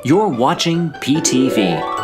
You're watching PTV.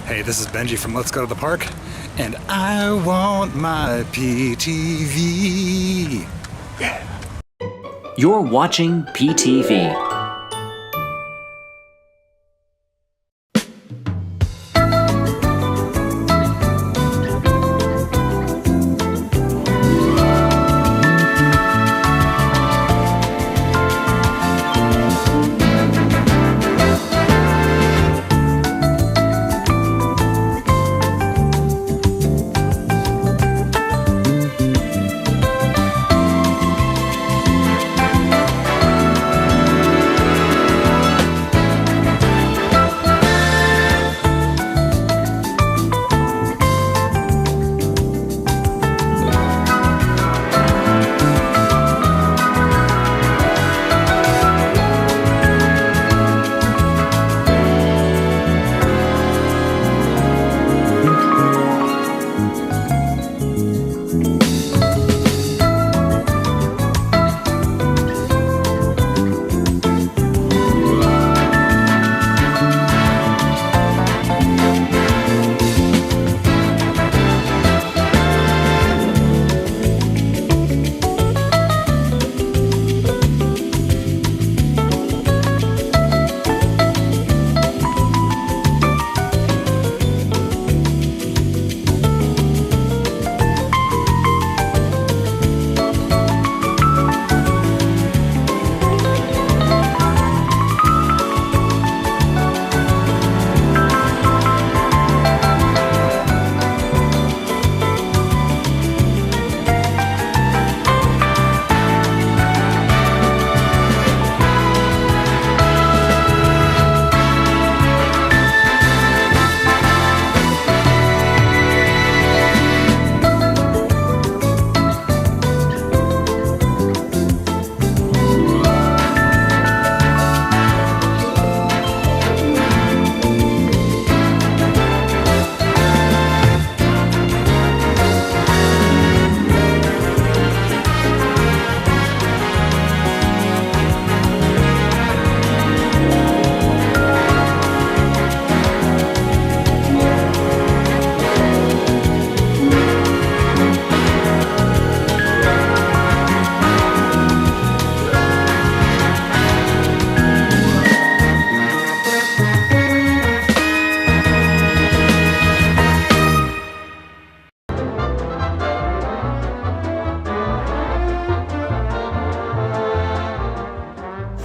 Hey, this is Benji from Let's Go to the Park, and I want my PTV. Yeah. You're watching PTV.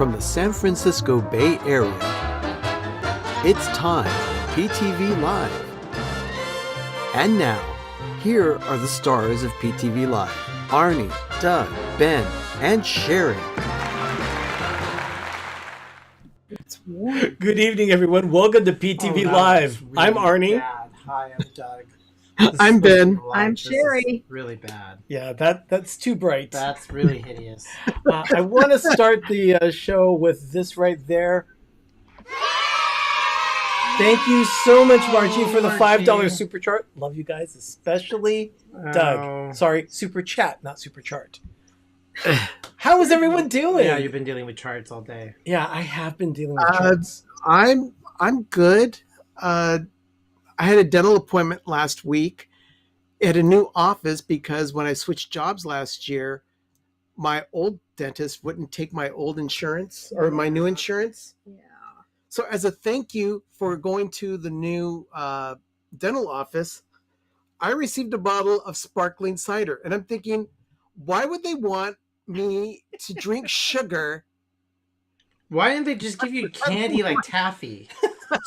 from the San Francisco Bay Area. It's time for PTV Live. And now, here are the stars of PTV Live: Arnie, Doug, Ben, and Sherry. It's warm. Good evening, everyone. Welcome to PTV Live. I'm Arnie. Bad. Hi, I'm Doug. I'm Ben. I'm Sherry. Really bad. Yeah, that's too bright. That's really hideous. I want to start the show with this right there. Thank you so much, Margie, for the $5 super chart. Love you guys, especially Doug. Sorry, super chat, not super chart. How is everyone doing? Yeah, you've been dealing with charts all day. Yeah, I have been dealing with charts. I'm good. I had a dental appointment last week at a new office because when I switched jobs last year, my old dentist wouldn't take my old insurance or my new insurance. Yeah. So as a thank you for going to the new dental office, I received a bottle of sparkling cider. And I'm thinking, why would they want me to drink sugar? Why didn't they just give you candy like taffy?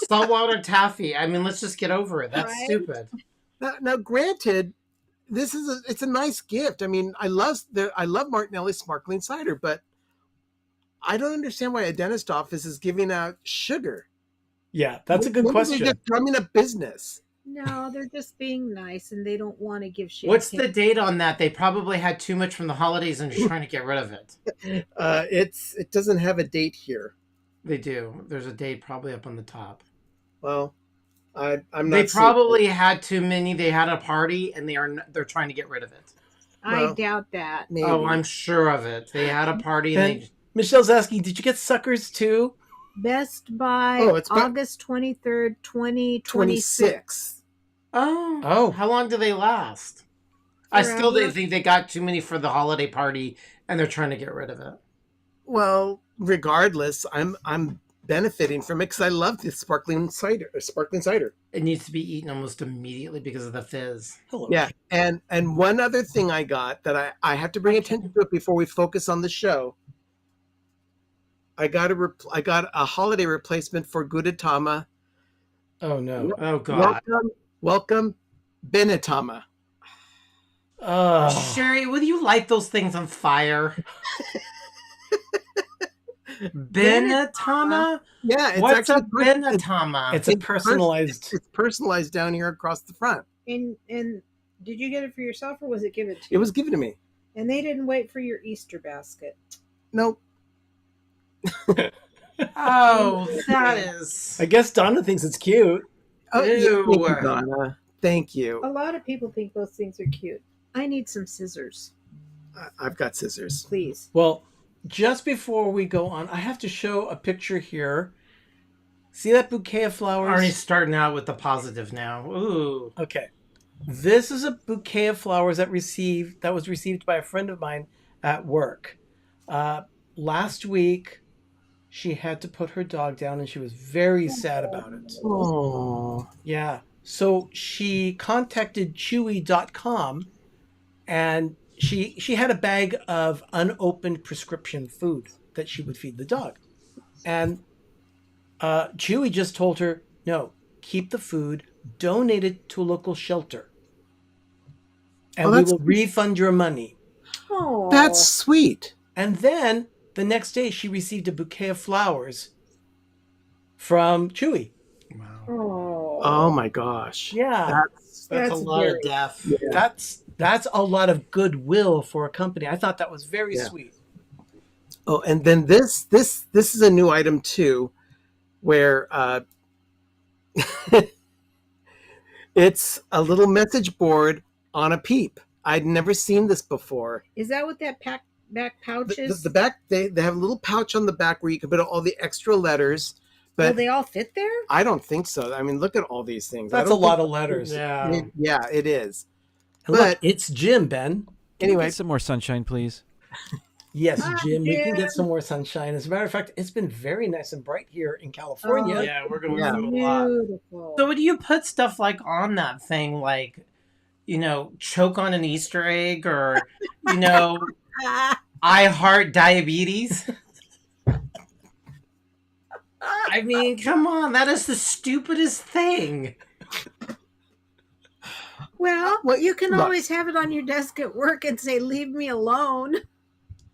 Saltwater taffy. I mean, let's just get over it. That's stupid. Now, granted, it's a nice gift. I mean, I love Martinelli's sparkling cider, but I don't understand why a dentist office is giving out sugar. Yeah, that's a good Maybe question. They're just running a business. No, they're just being nice and they don't want to give shit. What's the date on that? They probably had too much from the holidays and are trying to get rid of it. It doesn't have a date here. They do. There's a date probably up on the top. Well, I'm not. They probably had too many. They had a party and they're trying to get rid of it. I doubt that. Maybe. Oh, I'm sure of it. They had a party and they... Michelle's asking, did you get suckers too? Best by it's August 23rd, 2026. Oh. How long do they last? I still Forever. think they got too many for the holiday party and they're trying to get rid of it. Well, regardless, I'm benefiting from it because I love the sparkling cider. It needs to be eaten almost immediately because of the fizz. Hello. Yeah, and one other thing I got that I have to bring attention to it before we focus on the show. I got a holiday replacement for Gudetama. Oh no. Oh God. Welcome, Benetama. Sherry, will you light those things on fire? Benetama? Yeah, it's What's a actually Benetama? It's a personalized. It's personalized down here across the front. And did you get it for yourself or was it given to you? It was given to me. And they didn't wait for your Easter basket. Nope. Oh, that is... I guess Donna thinks it's cute. Oh, Ew. yeah, thank you, Donna. Thank you. A lot of people think those things are cute. I need some scissors, I've got scissors. please. Well, just before we go on, I have to show a picture here. See that bouquet of flowers? Arnie's starting out with the positive now. Ooh. Okay. This is a bouquet of flowers that was received by a friend of mine at work. Last week, she had to put her dog down and she was very sad about it. Oh. Yeah. So she contacted Chewy.com and she had a bag of unopened prescription food that she would feed the dog. And Chewy just told her, no, keep the food, donate it to a local shelter. And we will refund your money. Oh, That's sweet. And then the next day she received a bouquet of flowers from Chewy. Wow. Oh my gosh. Yeah. That's a lot of death. Yeah. That's a lot of goodwill for a company. I thought that was very sweet. Oh, and then this is a new item too, where it's a little message board on a Peep. I'd never seen this before. is that what that back pouch is? The back, they have a little pouch on the back where you can put all the extra letters. Will But they all fit there? I don't think so. I mean, look at all these things. That's a lot of letters. Yeah. Yeah, it is. And look, But- it's Jim, Ben. Anyway, Get some more sunshine, please. Yes, Jim, we can Jim. get some more sunshine. As a matter of fact, it's been very nice and bright here in California. Oh, Yeah, we're going Yeah. through a lot. Beautiful. So would you put stuff like on that thing, like, you know, choke on an Easter egg or, you know, I heart diabetes? I mean, come on, that is the stupidest thing. Well, Well, you can look. always have it on your desk at work and say, "Leave me alone."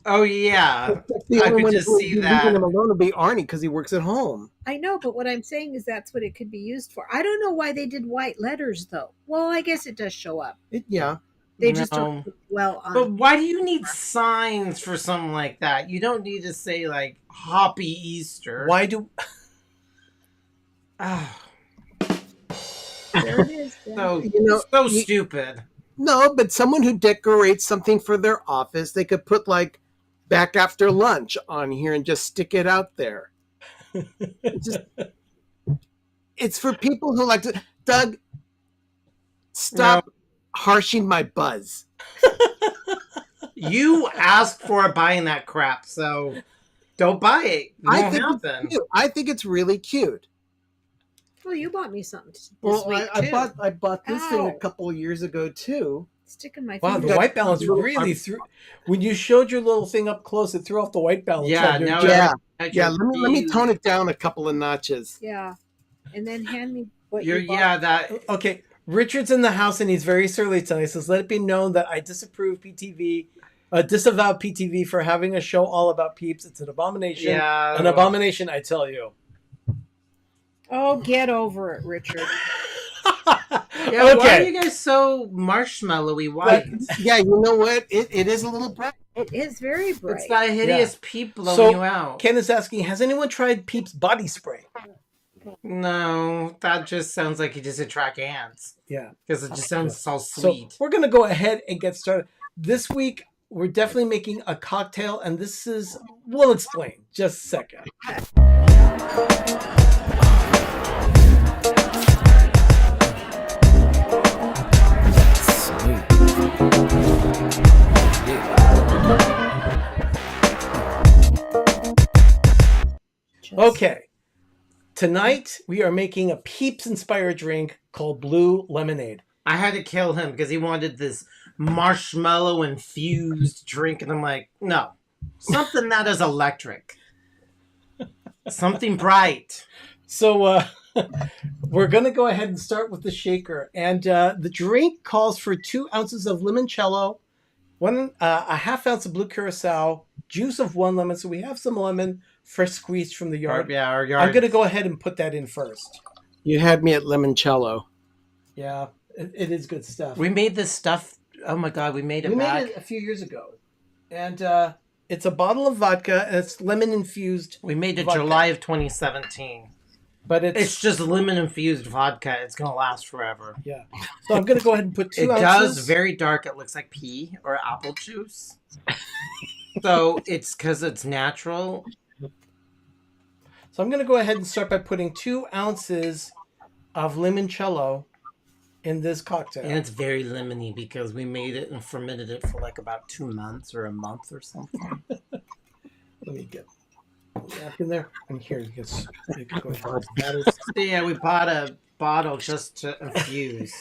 Oh yeah, The I only could one just who would see be that. leaving him alone would be Arnie because he works at home. I know, but what I'm saying is that's what it could be used for. I don't know why they did white letters though. Well, I guess it does show up. Yeah. They just No. don't put well on. But why do you need signs for something like that? You don't need to say like Happy Easter. Why do Ah, There it is. then. so You know, stupid. No, but someone who decorates something for their office, they could put like back after lunch on here and just stick it out there. It's for people who like to. Doug, stop harshing my buzz. You asked for buying that crap, so don't buy it. It won't It's happen. cute. I think it's really cute. Well, you bought me something this Well, week I too. bought this thing a Ow. couple of years ago too. Sticking my wow, finger. the white balance really threw. When you showed your little thing up close, it threw off the white balance. Yeah, on your now jacket. Yeah, let me tone it down a couple of notches. Yeah, and then hand me what You're you bought. yeah that Okay, Richard's in the house and he's very surly tonight. He says, "Let it be known that I disavow PTV for having a show all about Peeps. It's an abomination. yeah An abomination, I tell you." Oh, get over it, Richard. Yeah, why are Okay. you guys so marshmallowy white? Yeah, you know what? It is a little bright. It is very bright. It's that hideous peep blowing So, you out. Ken is asking, has anyone tried Peeps body spray? No, that just sounds like you just attract ants. Yeah. Because it just sounds so So sweet. we're going to go ahead and get started. This week, we're definitely making a cocktail, and this is, we'll explain. Just a second. Okay. Tonight, we are making a Peeps-inspired drink called Blue Lemonade. I had to kill him because he wanted this marshmallow infused drink, and I'm like, no, something that is electric, something bright. So we're going to go ahead and start with the shaker. And the drink calls for 2 ounces of limoncello, a half ounce of blue curacao, juice of 1 lemon. So we have some lemon fresh squeezed from the yard. Yeah, our yard. I'm going to go ahead and put that in first. You had me at limoncello. Yeah, it is good stuff. We made this stuff. Oh my god, we made it We back. made it a few years ago. And it's a bottle of vodka, and it's lemon infused. We made it vodka. July of 2017. But It's just lemon infused vodka. It's gonna last forever. yeah. So I'm going to go ahead and put 2 It ounces. does very dark. It looks like pea or apple juice. So it's because it's natural. So I'm going to go ahead and start by putting 2 ounces of limoncello in this cocktail. And it's very lemony because we made it and fermented it for like about 2 months or a month or something. Let me get that in there. And here, you can go ahead. So yeah, we bought a bottle just to infuse.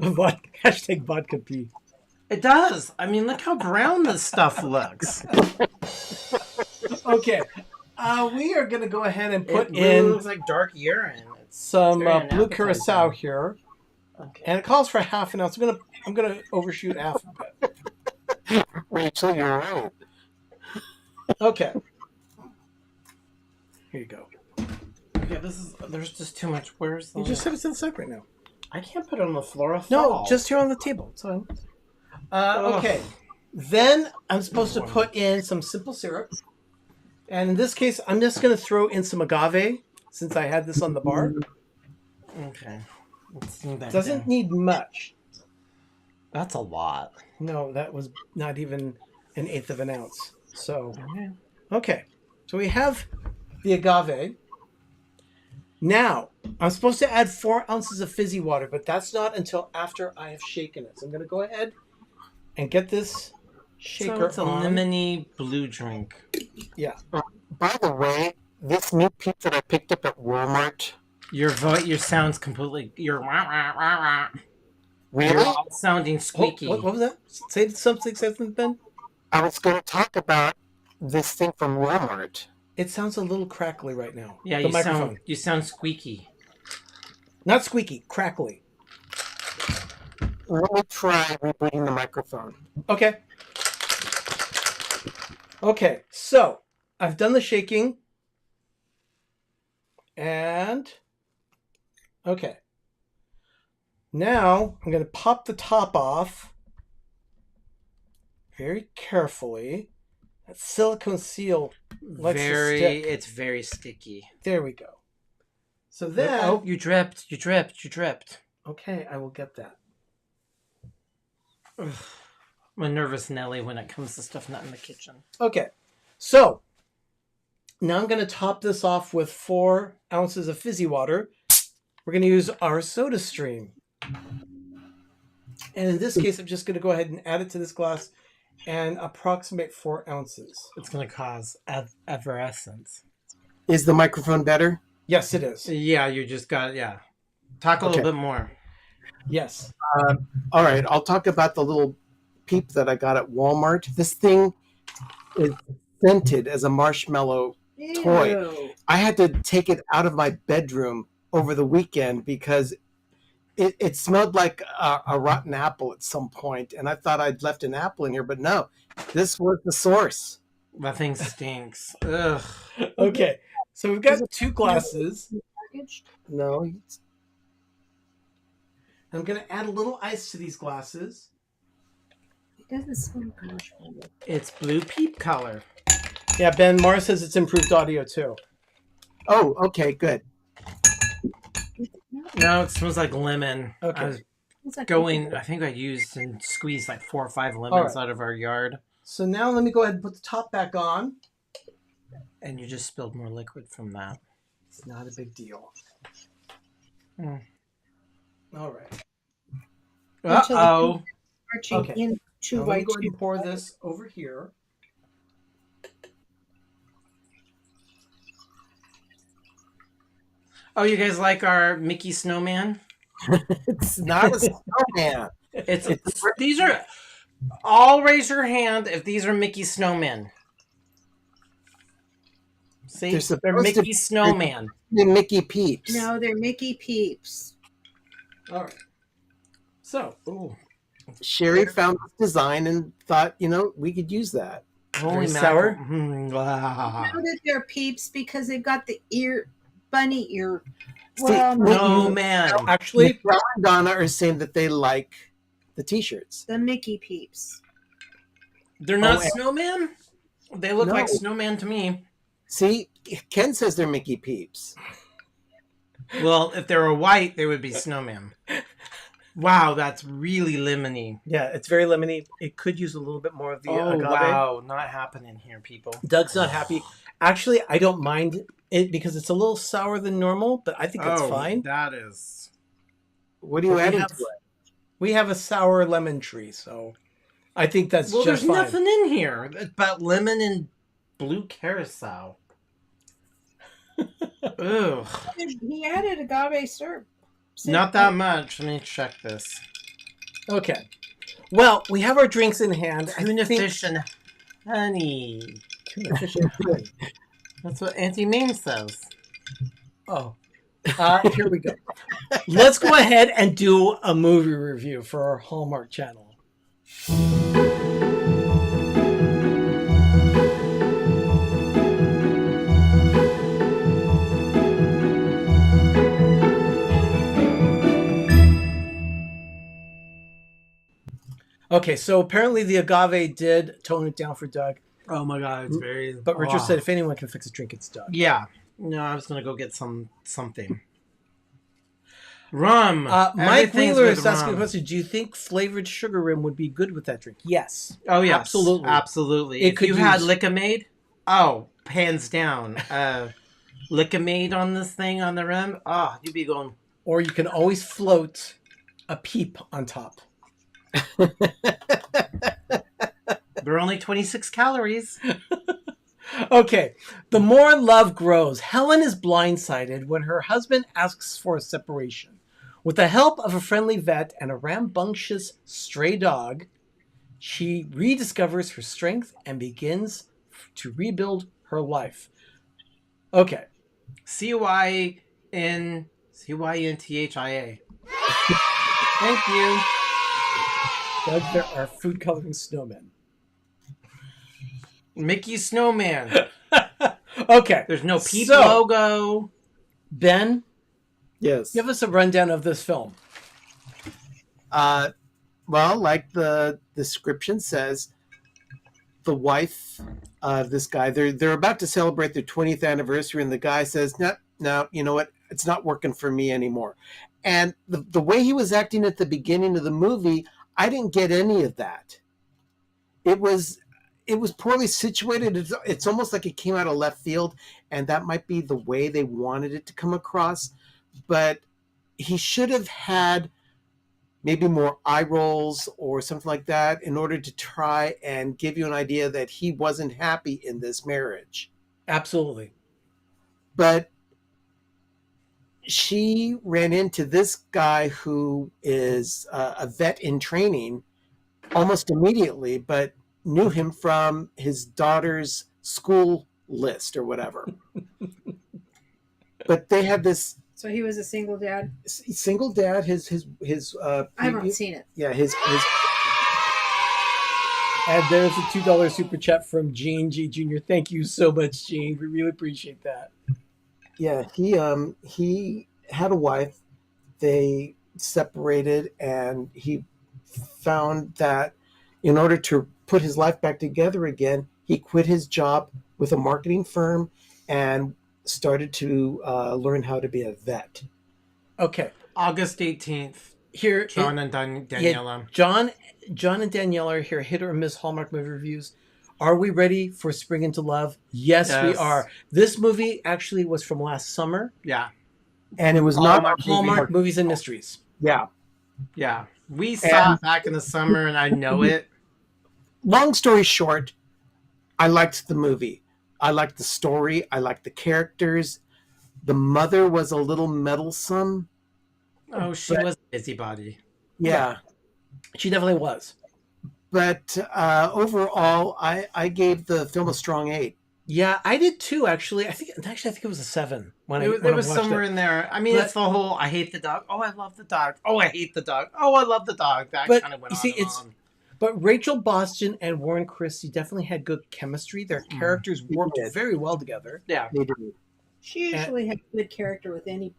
Vodka, hashtag vodka pee. It does. I mean, look how brown this stuff looks. Okay. We are going to go ahead and put It really in looks like dark urine. It's some very blue unappetizing. curacao here. Okay. And it calls for half an ounce. I'm gonna overshoot half a bit. Rachel, you're right. Okay. Here you go. Yeah, there's just too much. Where's the? You just set it to the side right now. I can't put it on the floor. I'll No, fall. just here on the table. It's fine. Okay. Then I'm supposed to put in some simple syrup. And in this case, I'm just going to throw in some agave since I had this on the bar. Okay. Let's see that Doesn't down. need much. That's a lot. No, that was not even 1/8 of an ounce. So, Okay. okay. So we have the agave. Now, I'm supposed to add 4 ounces of fizzy water, but that's not until after I have shaken it. So I'm going to go ahead and get this shaker So it's a on. lemony blue drink. Yeah. By the way, this new Peeps that I picked up at Walmart. Your sounds completely. You're Really? all sounding Oh, squeaky. what was that? Say something, Ben? I was going to talk about this thing from Walmart. It sounds a little crackly right now. Yeah, the microphone. you sound squeaky. Not squeaky, crackly. Let me try rebooting the microphone. Okay. Okay, so I've done the shaking. And okay. Now I'm going to pop the top off very carefully. That silicone seal likes to stick. It's very sticky. There we go. So then, Oh, you dripped. okay, I will get that. Ugh. I'm a nervous Nelly when it comes to stuff not in the kitchen. Okay, so now I'm going to top this off with 4 ounces of fizzy water. We're going to use our soda stream. And in this case, I'm just going to go ahead and add it to this glass and approximate 4 ounces. It's going to cause effervescence. Is the microphone better? Yes, it is. Yeah, you just got, yeah. Talk a little bit more. Yes. All right, I'll talk about the little Peep that I got at Walmart. This thing is scented as a marshmallow toy. Ew. I had to take it out of my bedroom over the weekend because it smelled like a rotten apple at some point, and I thought I'd left an apple in here, but no, this was the source. That thing stinks. Ugh. Okay, so we've got 2 glasses. Packaged? No, I'm going to add a little ice to these glasses. It doesn't smell like marshmallow. It's blue Peep color. Yeah, Ben, Mara says it's improved audio too. oh, okay, good. No, it smells like lemon. Okay. I was It's like I think I used and squeezed like 4 or 5 lemons out of our yard. So now let me go ahead and put the top back on. And you just spilled more liquid from that. It's not a big deal. Mm. All right. Uh-oh. marching Okay. in two Now let me white go ahead and sheep. pour this over here. Oh, you guys like our Mickey Snowman? It's not a snowman. These are all raise your hand if these are Mickey Snowmen. See, They're they're supposed to Mickey be- Snowman. The Mickey Peeps. No, they're Mickey Peeps. All right. So, Ooh, Sherry found this design and thought, we could use that. holy Very sour? mackerel. Mm, ah. Know that they're Peeps because they've got the bunny ear. See, Well, No, man. actually, Michelle and Donna are saying that they like the T-shirts. the Mickey Peeps. They're not Oh, and- snowman? They look No. like snowman to me. See, Ken says they're Mickey Peeps. Well, if they were white, they would be snowman. Wow, that's really lemony. yeah, it's very lemony. It could use a little bit more of the Oh, agave. wow. Not happening here, people. Doug's not happy. Actually, I don't mind it because it's a little sour than normal, but I think it's fine. That is. What are you But adding to it? We have a sour lemon tree, so I think that's Well, just there's fine. nothing in here but lemon and blue carousel. Ugh. He added agave syrup. Not that much. Let me check this. Okay. Well, we have our drinks in hand. I Tuna think- fish and honey. Tuna fish and honey. That's what Auntie Mame says. Oh. Here we go. Let's go ahead and do a movie review for our Hallmark channel. Okay, so apparently the agave did tone it down for Doug. Oh my god, it's very. But Richard said if anyone can fix a drink, it's Doug. Yeah. No, I was gonna go get something. Rum. Mike Everything's Wheeler with is asking a rum. question. Do you think flavored sugar rim would be good with that drink? Yes. Oh yes, Absolutely. absolutely. It If could you had use- Lickamade, oh, hands down. Lickamade on this thing on the rim. Oh, you'd be going. Or you can always float a peep on top. They're only 26 calories. Okay. The more love grows, Helen is blindsided when her husband asks for a separation. With the help of a friendly vet and a rambunctious stray dog, she rediscovers her strength and begins to rebuild her life. Okay. CYNTHIA. Thank you. Doug, there are food coloring snowmen. Mickey Snowman. Okay. There's no Peep So, logo. Ben, Yes. give us a rundown of this film. Well, like the description says, the wife of this guy, they're about to celebrate their 20th anniversary, and the guy says, no, you know what? It's not working for me anymore. And the way he was acting at the beginning of the movie, I didn't get any of that. It was poorly situated. It's almost like it came out of left field, and that might be the way they wanted it to come across. But he should have had maybe more eye rolls or something like that in order to try and give you an idea that he wasn't happy in this marriage. Absolutely. But she ran into this guy who is a vet in training almost immediately, but knew him from his daughter's school list or whatever. But they had this So he was a single dad. single dad. His I haven't seen it. yeah, his And there's a $2 super chat from Gene G. Jr. Thank you so much, Gene. We really appreciate that. yeah, he had a wife. They separated, and he found that in order to put his life back together again, he quit his job with a marketing firm and started to learn how to be a vet. Okay. August 18th. Here, John and Daniela. John and Danielle are here. Hit or miss Hallmark movie reviews. Are we ready for Spring into Love? Yes, we Yes. are. This movie actually was from last summer. Yeah. And it was Hallmark Movies and Mysteries. Yeah. Yeah. We saw it back in the summer, and I know it. Long story short, I liked the movie. I liked the story. I liked the characters. The mother was a little meddlesome. Oh, she was a busybody. Yeah. She definitely was. But overall, I gave the film a strong 8. Yeah, I did too. Actually, I think it was a 7 when It was watched somewhere it. in there. I mean, But- it's the whole I hate the dog. Oh, I love the dog. Oh, I hate the dog. Oh, I love the dog. That But kind of went you on see, and it's- on. But Rachel Boston and Warren Christie definitely had good chemistry. Their characters worked did. very well together. Yeah. They did. She usually has good character with any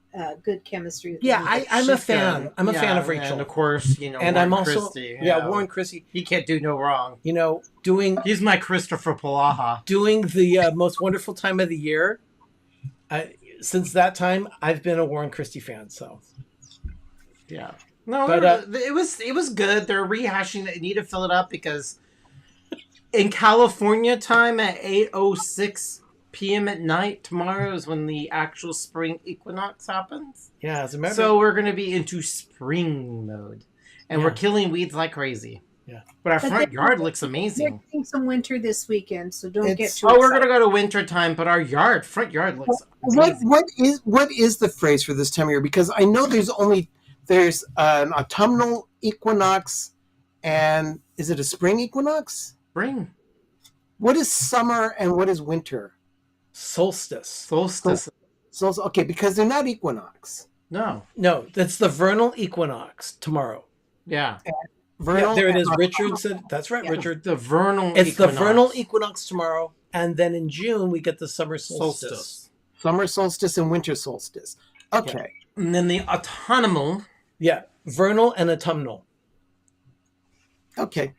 good chemistry. With Yeah, anybody. I'm a She's fan. good. I'm a fan Yeah, of Rachel. And of course, And Warren I'm also Christie, Warren Christie. He can't do no wrong. Doing He's my Christopher Polaha. the most wonderful time of the year. Since that time, I've been a Warren Christie fan. So Yeah. No, But, it was good. They're rehashing it. They need to fill it up because in California time at 8:06 p.m. at night tomorrow is when the actual spring equinox happens. yeah, as a matter So we're gonna be into spring mode, and we're Yeah. killing weeds like crazy. Yeah. But our But front then- yard looks They're amazing. getting some winter this weekend, so don't get It's- too Oh, we're excited. gonna go to winter time, but our front yard looks amazing. What is the phrase for this time of year? Because I know there's an autumnal equinox, and is it a spring equinox? Spring What is summer and what is winter? solstice. solstice. So okay, because they're not equinox. No. No, that's the vernal equinox tomorrow. Yeah. Vernal Yeah, there it is. and Richard said that's right. Richard. The vernal. It's the equinox. vernal equinox tomorrow, and then in June we get the summer solstice. solstice. summer solstice and winter solstice. Okay. And then the autumnal. Yeah, vernal and autumnal. Okay.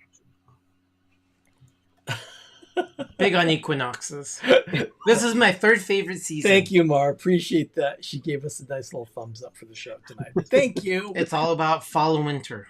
Big on equinoxes. This is my third favorite season. Thank you, Mar. Appreciate that. She gave us a nice little thumbs up for the show tonight. Thank you. It's all about fall and winter.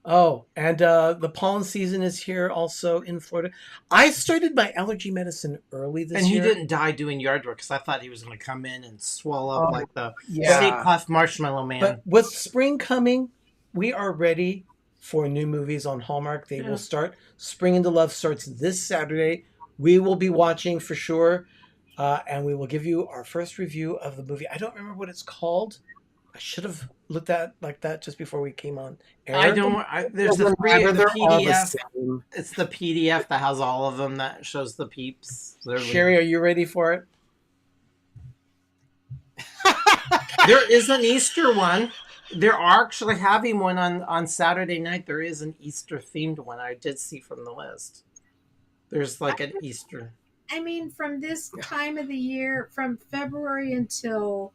Oh, and the pollen season is here also in Florida. I started my allergy medicine early this And he year. didn't die doing yard work because I thought he was going to come in and swell up Oh, like the yeah. Stay Puft Marshmallow Man. But with spring coming, we are ready for new movies on Hallmark. They will start. Spring into Love starts this Saturday. We will be watching for sure, and we will give you our first review of the movie. I don't remember what it's called. I should have looked at like that just before we came on air. I don't. There's the Doesn't matter, the they're all the PDF. same. It's the PDF that has all of them that shows the peeps. They're Sherry, are you ready for it? There is an Easter one. They're actually having one on Saturday night. There is an Easter themed one. I did see from the list. There's like an Easter. I mean, from this time of the year, from February until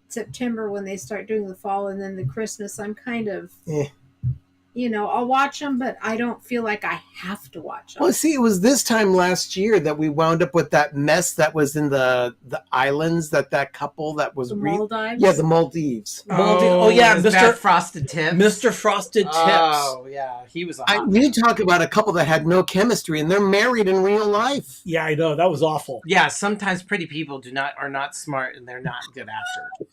September when they start doing the fall and then the Christmas, I'm kind of, I'll watch them, but I don't feel like I have to watch them. Well, see, it was this time last year that we wound up with that mess that was in the islands, that couple that was... The Maldives? Yeah, the Maldives. Oh, yeah, is Mr. that Frosted Tips. Mr. Frosted Tips. Oh, yeah. He was a hot You talk about a couple that had no chemistry, and they're married in real life. Yeah, I know. That was awful. Yeah, sometimes pretty people are not smart and they're not good actors.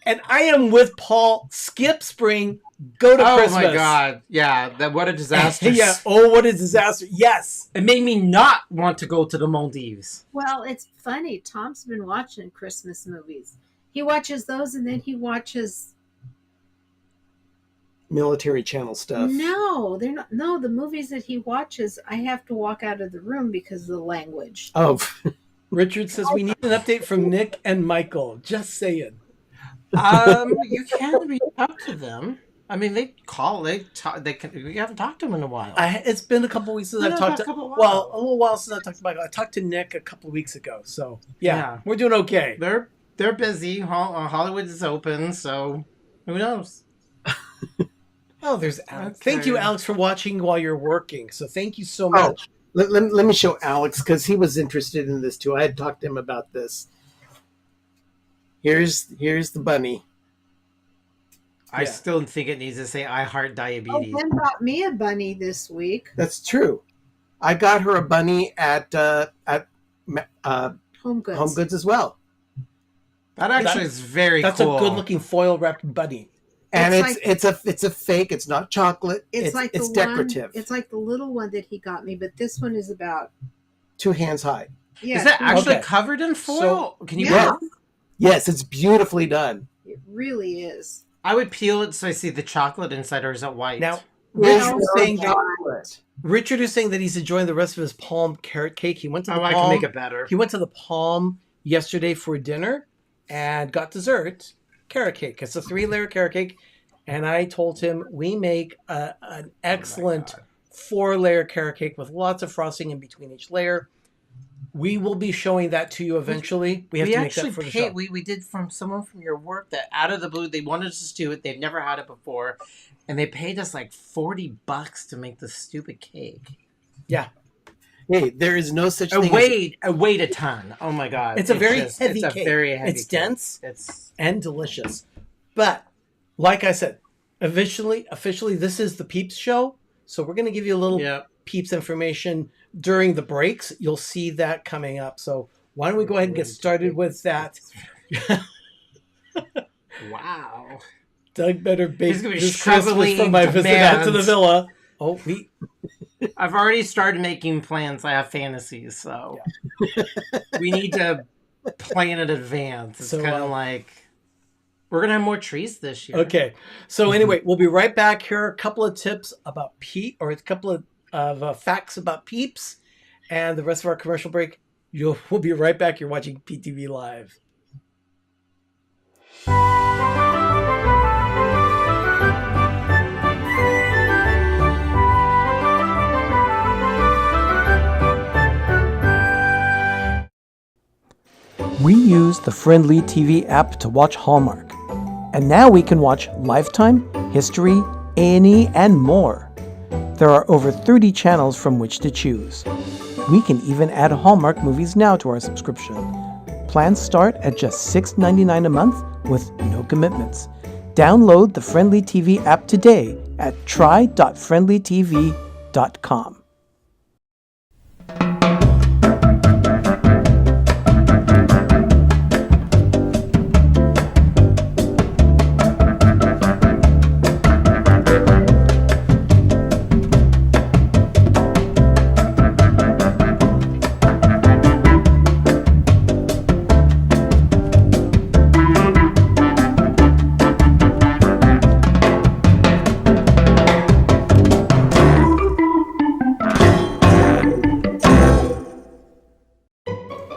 And I am with Paul. Skip spring, go to Christmas. Oh my God. Yeah, what a disaster. Yeah, oh, what a disaster. Yes. It made me not want to go to the Maldives. Well, it's funny. Tom's been watching Christmas movies. He watches those and then he watches... Military Channel stuff. No, they're not. No, the movies that he watches, I have to walk out of the room because of the language. Oh. Richard says we need an update from Nick and Michael. Just saying. You can reach out to them. I mean, they call. We haven't talked to them in a while. It's been a couple weeks since I've talked to. Well, a little while since I talked to Michael. I talked to Nick a couple weeks ago. So yeah, we're doing okay. They're busy. Hollywood is open, so who knows? Oh, there's Alex. Okay. Thank you, Alex, for watching while you're working. So thank you so much. Let me show Alex because he was interested in this too. I had talked to him about this. Here's the bunny. I still think it needs to say "I heart diabetes." Oh, Ben bought me a bunny this week. That's true. I got her a bunny at Home Goods as well. That actually is very cool. That's a good-looking foil-wrapped bunny. And it's a fake. It's not chocolate. It's decorative. It's like the little one that he got me, but this one is about 2 hands high. Yeah, is that actually covered in foil? So, can you? Yes, it's beautifully done. It really is. I would peel it so I see the chocolate inside, or is it white? Now, Richard is saying that he's enjoying the rest of his palm carrot cake. He went to the palm. I can make it better. He went to the palm yesterday for dinner and got dessert carrot cake. It's a 3-layer carrot cake, and I told him we make an excellent 4-layer carrot cake with lots of frosting in between each layer. We will be showing that to you eventually. We have to make that for the show. We did from someone from your work that out of the blue, they wanted us to do it. They've never had it before. And they paid us like $40 to make this stupid cake. Yeah. Hey, there is no such thing. It weighed a ton. Oh my God. It's a very heavy cake. It's very heavy. It's dense and delicious. But like I said, officially, this is the Peeps show. So we're going to give you a little Peeps information during the breaks. You'll see that coming up. So why don't we go ahead and get started with that? Wow. Doug better bake this Christmas for my visit out to the villa. Oh, I've already started making plans. I have fantasies, so we need to plan in advance. It's kind of like we're gonna have more trees this year. Okay. So anyway, we'll be right back. Here are a couple of tips about a couple of facts about Peeps, and the rest of our commercial break. We'll be right back. You're watching PTV Live. We use the Friendly TV app to watch Hallmark. And now we can watch Lifetime, History, A&E, and more. There are over 30 channels from which to choose. We can even add Hallmark movies now to our subscription. Plans start at just $6.99 a month with no commitments. Download the Friendly TV app today at try.friendlytv.com.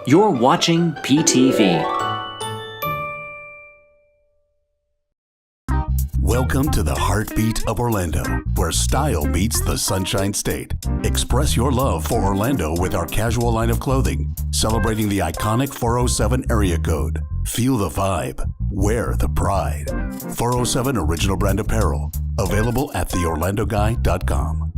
You're watching PTV. Welcome to the heartbeat of Orlando, where style meets the Sunshine State. Express your love for Orlando with our casual line of clothing, celebrating the iconic 407 area code. Feel the vibe. Wear the pride. 407 Original Brand Apparel. Available at theorlandoguy.com.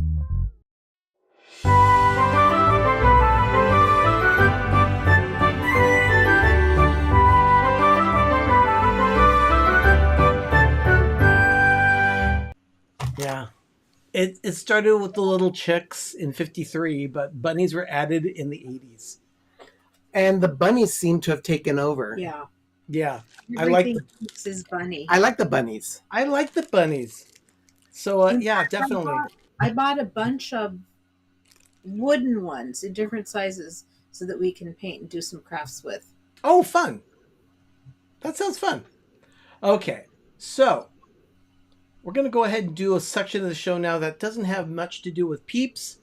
Yeah. It started with the little chicks in 53, but bunnies were added in the 80s. And the bunnies seem to have taken over. Yeah. Yeah. I like Everything keeps his bunny. I like the bunnies. the bunnies. So, In yeah, fact, definitely. I bought a bunch of wooden ones in different sizes so that we can paint and do some crafts with. Oh, fun. That sounds fun. Okay. So, we're going to go ahead and do a section of the show now that doesn't have much to do with Peeps,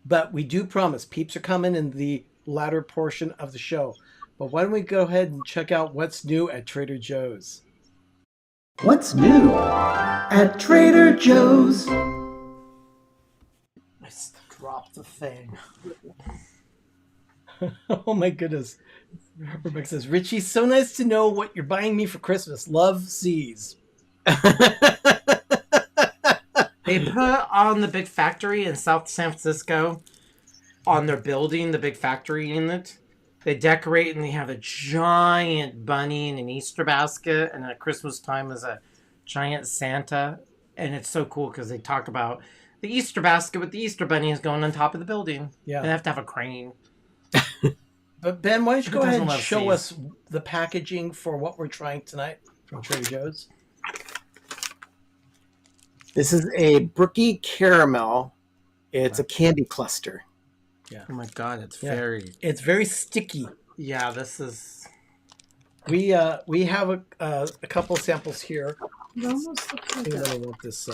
but we do promise Peeps are coming in the latter portion of the show. But why don't we go ahead and check out what's new at Trader Joe's? What's new at Trader Joe's? I dropped the thing. Oh my goodness. Rebecca says, Richie, so nice to know what you're buying me for Christmas. Love, C's. They put on the big factory in South San Francisco on their building, the big factory unit. They decorate and they have a giant bunny in an Easter basket, and at Christmas time is a giant Santa. And it's so cool because they talk about the Easter basket with the Easter bunny is going on top of the building. Yeah. They have to have a crane. But Ben, why don't you Who go ahead doesn't and love show C's? us the packaging for what we're trying tonight from Trader Joe's? This is a Brookie Caramel. It's a candy cluster. Oh my god, it's Yeah. very... It's very sticky. Yeah, this is... We have a couple samples here. It almost looks I like think a, I want this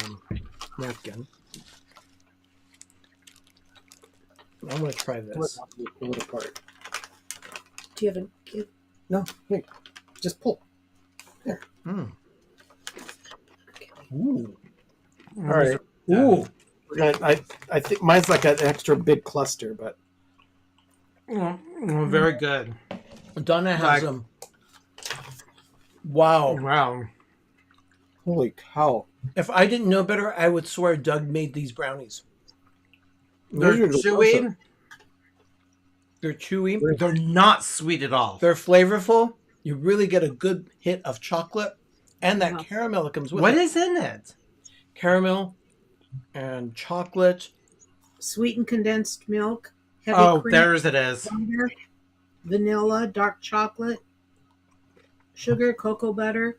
napkin. I'm going to try this. Pull it apart. do you have a No, here. Just pull. Mm. Ooh. All right. Ooh. We're gonna, I think mine's like an extra big cluster, but Very good. Donna has Like- them. Wow. Wow. holy cow. If I didn't know better, I would swear Doug made these brownies. Those They're are chewy. delicious. They're chewy. They're not sweet at all. They're flavorful. You really get a good hit of chocolate and that Yeah. caramel that comes with What it. is in it? Caramel and chocolate. sweetened condensed milk, heavy Oh, cream, there's it is. butter, vanilla, dark chocolate, sugar, cocoa butter,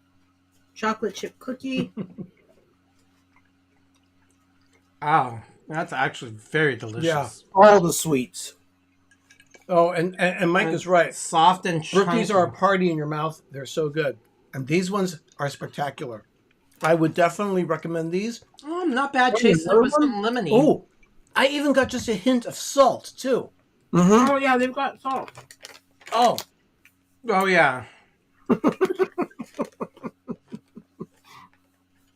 chocolate chip cookie. Oh, that's actually very delicious. Yeah. All the sweets. Oh, and Mike is right. Soft and chunky. Brookies are a party in your mouth. They're so good. And these ones are spectacular. I would definitely recommend these. not bad. Chase it with some lemony. Oh, I even got just a hint of salt, too. Mm-hmm. Oh yeah, they've got salt. Oh, Oh, yeah.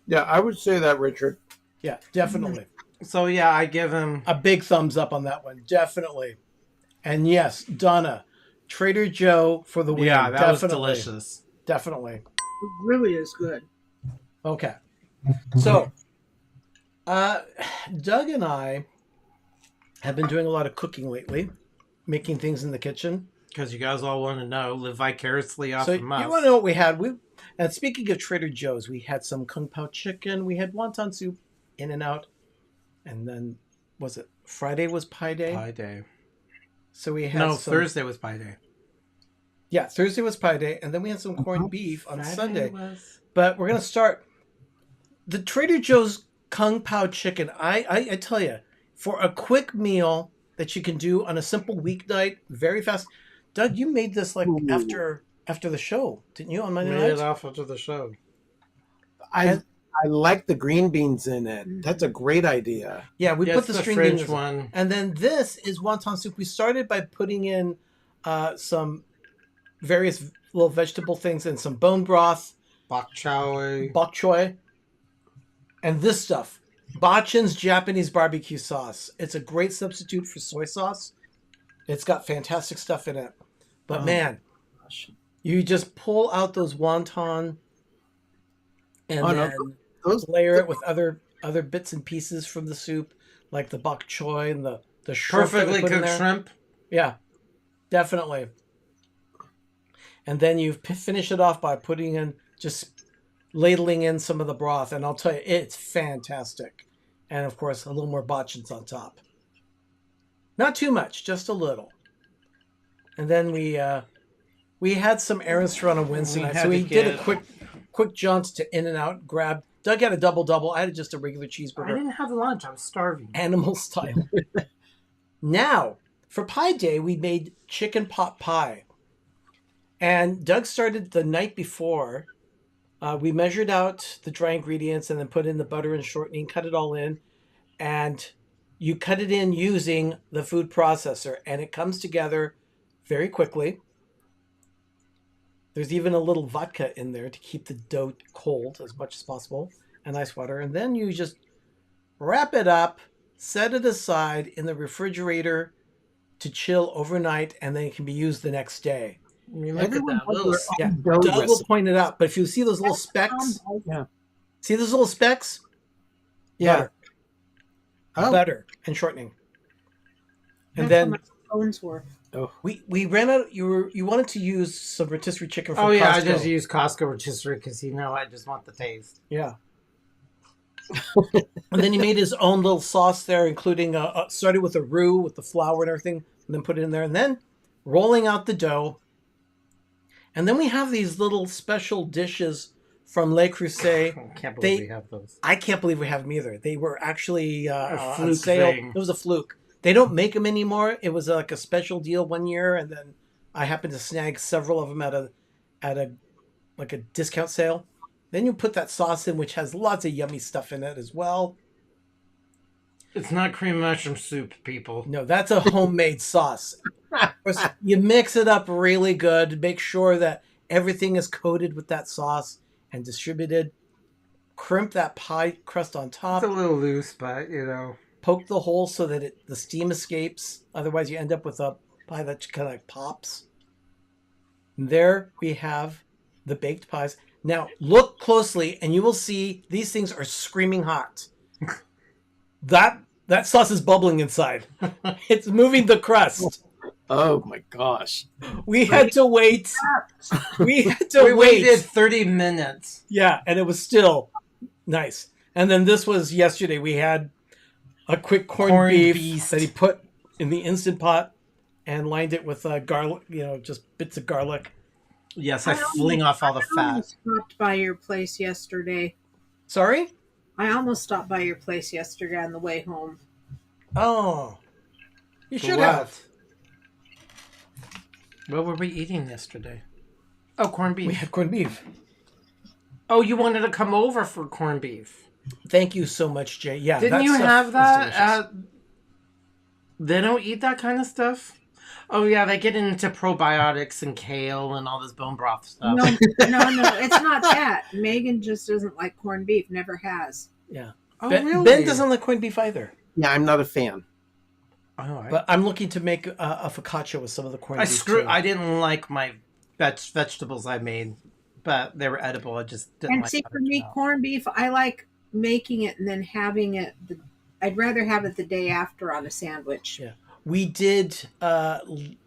Yeah, I would say that, Richard. yeah, definitely. So, yeah, I give him... A big thumbs up on that one. Definitely. And yes, Donna, Trader Joe for the win. Yeah, that was Definitely. delicious. Definitely. It really is good. Okay. So, Doug and I have been doing a lot of cooking lately, making things in the kitchen. Because you guys all want to know, live vicariously off So of you us. want to know what we had? And speaking of Trader Joe's, we had some kung pao chicken, we had wonton soup, In and Out, and then was it Friday was Pie Day? Pie day. So we had No, some, Thursday was pie day. Yeah, Thursday was Pie Day, and then we had some corned beef on Friday Sunday. was... But we're gonna start the Trader Joe's kung pao chicken. I tell you, for a quick meal that you can do on a simple weeknight, very fast. Doug, you made this like after the show, didn't you, on Monday Made it night? off after the show. I like the green beans in it. That's a great idea. Yeah, we Yeah, put it's the the string French beans. one. And then this is wonton soup. We started by putting in some various little vegetable things and some bone broth, Bok choy. bok choy, And this stuff, Bachan's Japanese barbecue sauce. It's a great substitute for soy sauce. It's got fantastic stuff in it. But man, you just pull out those wonton and then layer it with other bits and pieces from the soup, like the bok choy and the shrimp. Perfectly cooked shrimp. Yeah, definitely. And then you finish it off by putting in, just ladling in some of the broth. And I'll tell you, it's fantastic. And of course, a little more bacchans on top. Not too much, just a little. And then we had some errands to run on Wednesday night. So we did a quick jaunt to In-N-Out, grab. Doug had a double. I had just a regular cheeseburger. I didn't have lunch. I was starving. Animal style. Now, for Pie Day, we made chicken pot pie. And Doug started the night before. We measured out the dry ingredients and then put in the butter and shortening, cut it all in. And you cut it in using the food processor. And it comes together very quickly. There's even a little vodka in there to keep the dough cold as much as possible, and ice water. And then you just wrap it up, set it aside in the refrigerator to chill overnight, and then it can be used the next day. Look at that. Doug will point it out. But if you see those little specks, see those little specks? Yeah. Butter and shortening. And That's then what my phones were. we ran out. You wanted to use some rotisserie chicken from Costco. I Costco. just use Costco rotisserie because I just want the taste. Yeah. And then he made his own little sauce there, including started with a roux with the flour and everything, and then put it in there, and then rolling out the dough. And then we have these little special dishes from Le Creuset. I can't believe we have those. I can't believe we have them either. They were actually A on fluke sale. thing. It was a fluke. They don't make them anymore. It was like a special deal one year, and then I happened to snag several of them at a discount sale. Then you put that sauce in, which has lots of yummy stuff in it as well. It's not cream mushroom soup, people. No, that's a homemade sauce. You mix it up really good. Make sure that everything is coated with that sauce and distributed. Crimp that pie crust on top. It's a little loose, but Poke the hole so that the steam escapes. Otherwise, you end up with a pie that kind of like pops. And there we have the baked pies. Now, look closely, and you will see these things are screaming hot. That sauce is bubbling inside. It's moving the crust. Oh my gosh. We had to wait. We waited 30 minutes. Yeah, and it was still nice. And then this was yesterday. We had a quick corned beef that he put in the Instant Pot and lined it with garlic, just bits of garlic. Yes, I fling off all the fat. I almost stopped by your place yesterday. Sorry? I almost stopped by your place yesterday on the way home. Oh. You For should what? have. What were we eating yesterday? Oh, corned beef. We had corned beef. Oh, you wanted to come over for corned beef. Thank you so much, Jay. Yeah, Didn't that you stuff have is that? delicious. They don't eat that kind of stuff? Oh, yeah, they get into probiotics and kale and all this bone broth stuff. No, it's not that. Megan just doesn't like corned beef. Never has. Yeah. Oh, Ben, really? Ben doesn't like corned beef either. Yeah, I'm not a fan. Oh, But I'm looking to make a focaccia with some of the corned beef too. I didn't like my vegetables I made, but they were edible. I just didn't And like see, how for they me, turned out. corned beef, I like making it and then having it. I'd rather have it the day after on a sandwich. Yeah. We did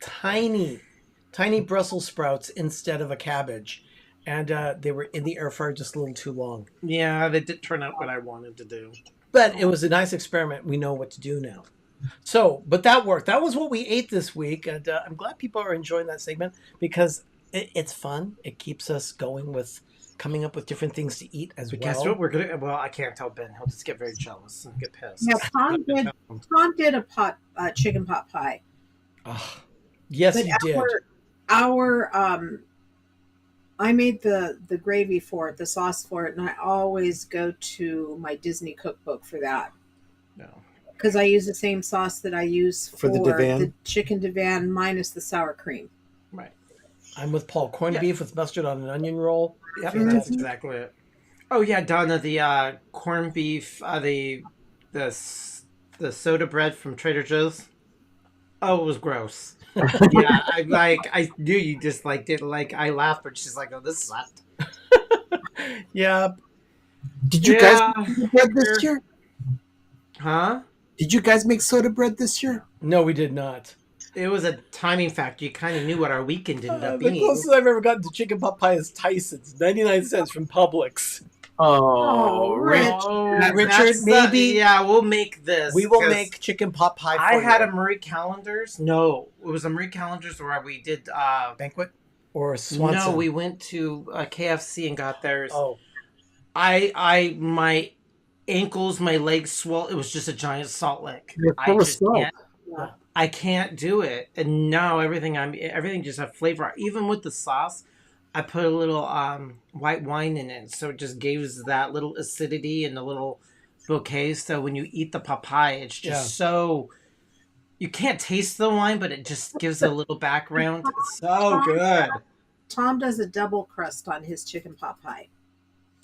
tiny Brussels sprouts instead of a cabbage, and they were in the air fryer just a little too long. Yeah, they did turn out what I wanted to do. But it was a nice experiment. We know what to do now. So, but that worked. That was what we ate this week, and I'm glad people are enjoying that segment because it's fun. It keeps us going with coming up with different things to eat as But well. guess what? We're gonna. Well, I can't tell Ben. He'll just get very jealous and get pissed. Yeah, Tom did a chicken pot pie. Oh, yes, But he did. I made the gravy for it, the sauce for it, and I always go to my Disney cookbook for that. No. Because I use the same sauce that I use for the divan? the chicken divan minus the sour cream. Right. I'm with Paul. Corned beef with mustard on an onion roll. Yep, Fantastic. that's exactly it. Oh yeah, Donna, the corned beef, the soda bread from Trader Joe's. Oh, it was gross. Yeah, I knew you disliked it. Like I laughed, but she's like, "Oh, this sucked." Yeah. Did you guys make soda bread this year? Huh? Did you guys make soda bread this year? No, we did not. It was a timing factor. You kind of knew what our weekend ended up The being. closest I've ever gotten to chicken pot pie is Tyson's, 99 cents from Publix. Oh, Rich. Richard, That's maybe yeah, we'll make this. we will 'cause make chicken pot pie for I had you. a Marie Callender's. No, it was a Marie Callender's where we did. Banquet or Swanson. No, we went to KFC and got theirs. Oh, My ankles, my legs swell. It was just a giant salt lick. You're I full of just salt. can't. I can't do it. And now everything just have flavor. Even with the sauce, I put a little white wine in it, so it just gives that little acidity and a little bouquet. So when you eat the papaya, it's just so you can't taste the wine, but it just gives a little background. It's so good. Tom does a double crust on his chicken pot pie.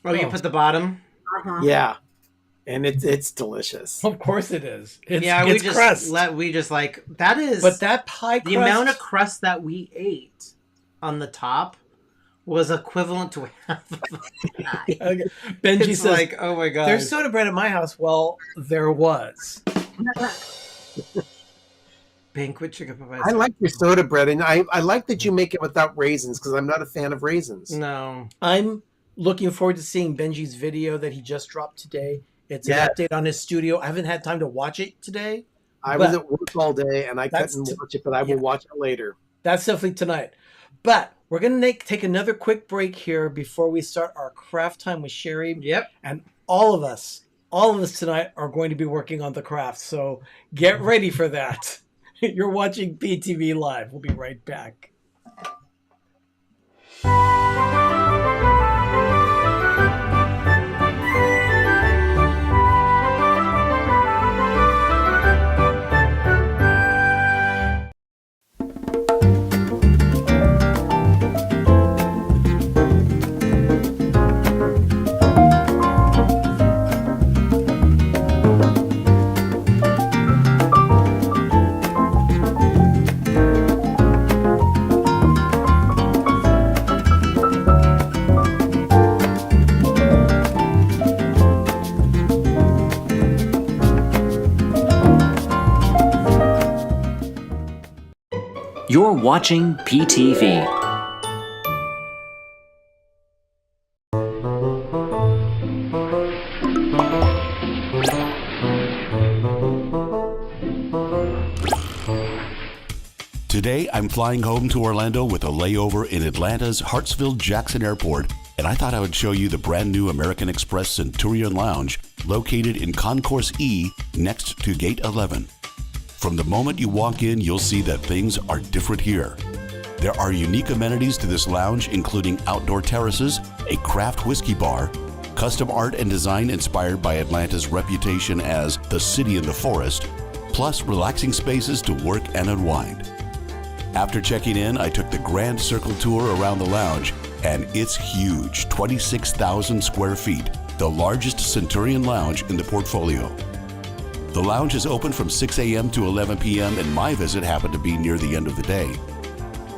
Oh, you put the bottom? Uh-huh. Yeah, and it's delicious. of course it is. It's, Yeah, it's crust. we just like that is. But that pie crust, the amount of crust that we ate on the top was equivalent to half of the pie. Okay. Benji It's says, like, oh my god. "There's soda bread at my house." Well, there was. Banquet chicken pie. I like your soda bread, and I like that you make it without raisins because I'm not a fan of raisins. No. I'm looking forward to seeing Benji's video that he just dropped today. It's Yeah. an update on his studio. I haven't had time to watch it today. I But was at work all day, and I that's couldn't t- watch it, but I will watch it later. That's definitely tonight. But we're going to take another quick break here before we start our craft time with Sherry. Yep. And all of us tonight are going to be working on the craft. So get ready for that. You're watching PTV Live. We'll be right back. You're watching PTV. Today, I'm flying home to Orlando with a layover in Atlanta's Hartsfield-Jackson Airport, and I thought I would show you the brand new American Express Centurion Lounge located in Concourse E next to Gate 11. From the moment you walk in, you'll see that things are different here. There are unique amenities to this lounge, including outdoor terraces, a craft whiskey bar, custom art and design inspired by Atlanta's reputation as the city in the forest, plus relaxing spaces to work and unwind. After checking in, I took the Grand Circle tour around the lounge, and it's huge, 26,000 square feet, the largest Centurion lounge in the portfolio. The lounge is open from 6 a.m. to 11 p.m., and my visit happened to be near the end of the day.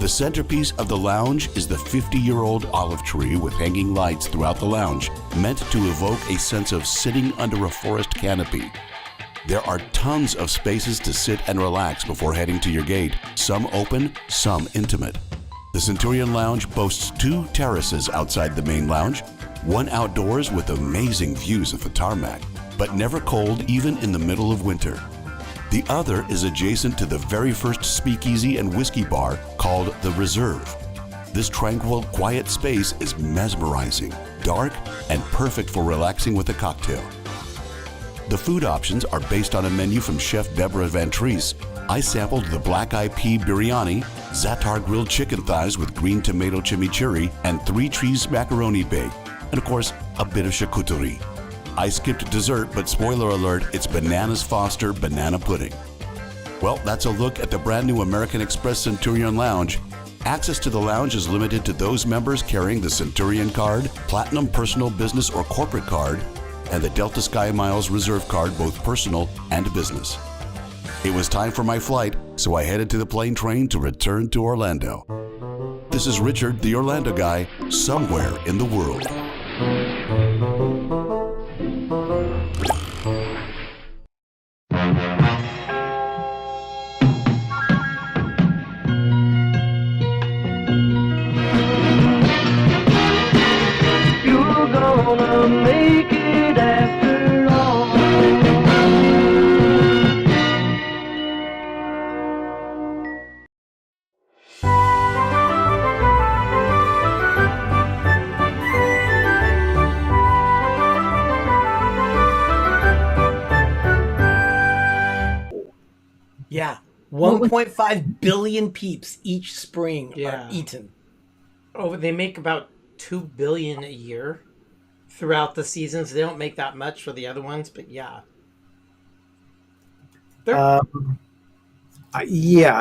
The centerpiece of the lounge is the 50-year-old olive tree with hanging lights throughout the lounge, meant to evoke a sense of sitting under a forest canopy. There are tons of spaces to sit and relax before heading to your gate, some open, some intimate. The Centurion Lounge boasts 2 terraces outside the main lounge, one outdoors with amazing views of the tarmac, but never cold even in the middle of winter. The other is adjacent to the very first speakeasy and whiskey bar called The Reserve. This tranquil, quiet space is mesmerizing, dark, and perfect for relaxing with a cocktail. The food options are based on a menu from Chef Deborah Van Treese. I sampled the black eyed pea biryani, za'atar grilled chicken thighs with green tomato chimichurri, and 3 cheese macaroni bake, and of course, a bit of charcuterie. I skipped dessert, but spoiler alert, it's Bananas Foster banana pudding. Well, that's a look at the brand new American Express Centurion Lounge. Access to the lounge is limited to those members carrying the Centurion card, Platinum Personal Business or Corporate card, and the Delta Sky Miles Reserve card, both personal and business. It was time for my flight, so I headed to the plane train to return to Orlando. This is Richard, the Orlando guy, somewhere in the world. Yeah. 1.5 billion Peeps each spring are eaten. Oh, they make about 2 billion a year throughout the seasons. They don't make that much for the other ones, but yeah. Yeah,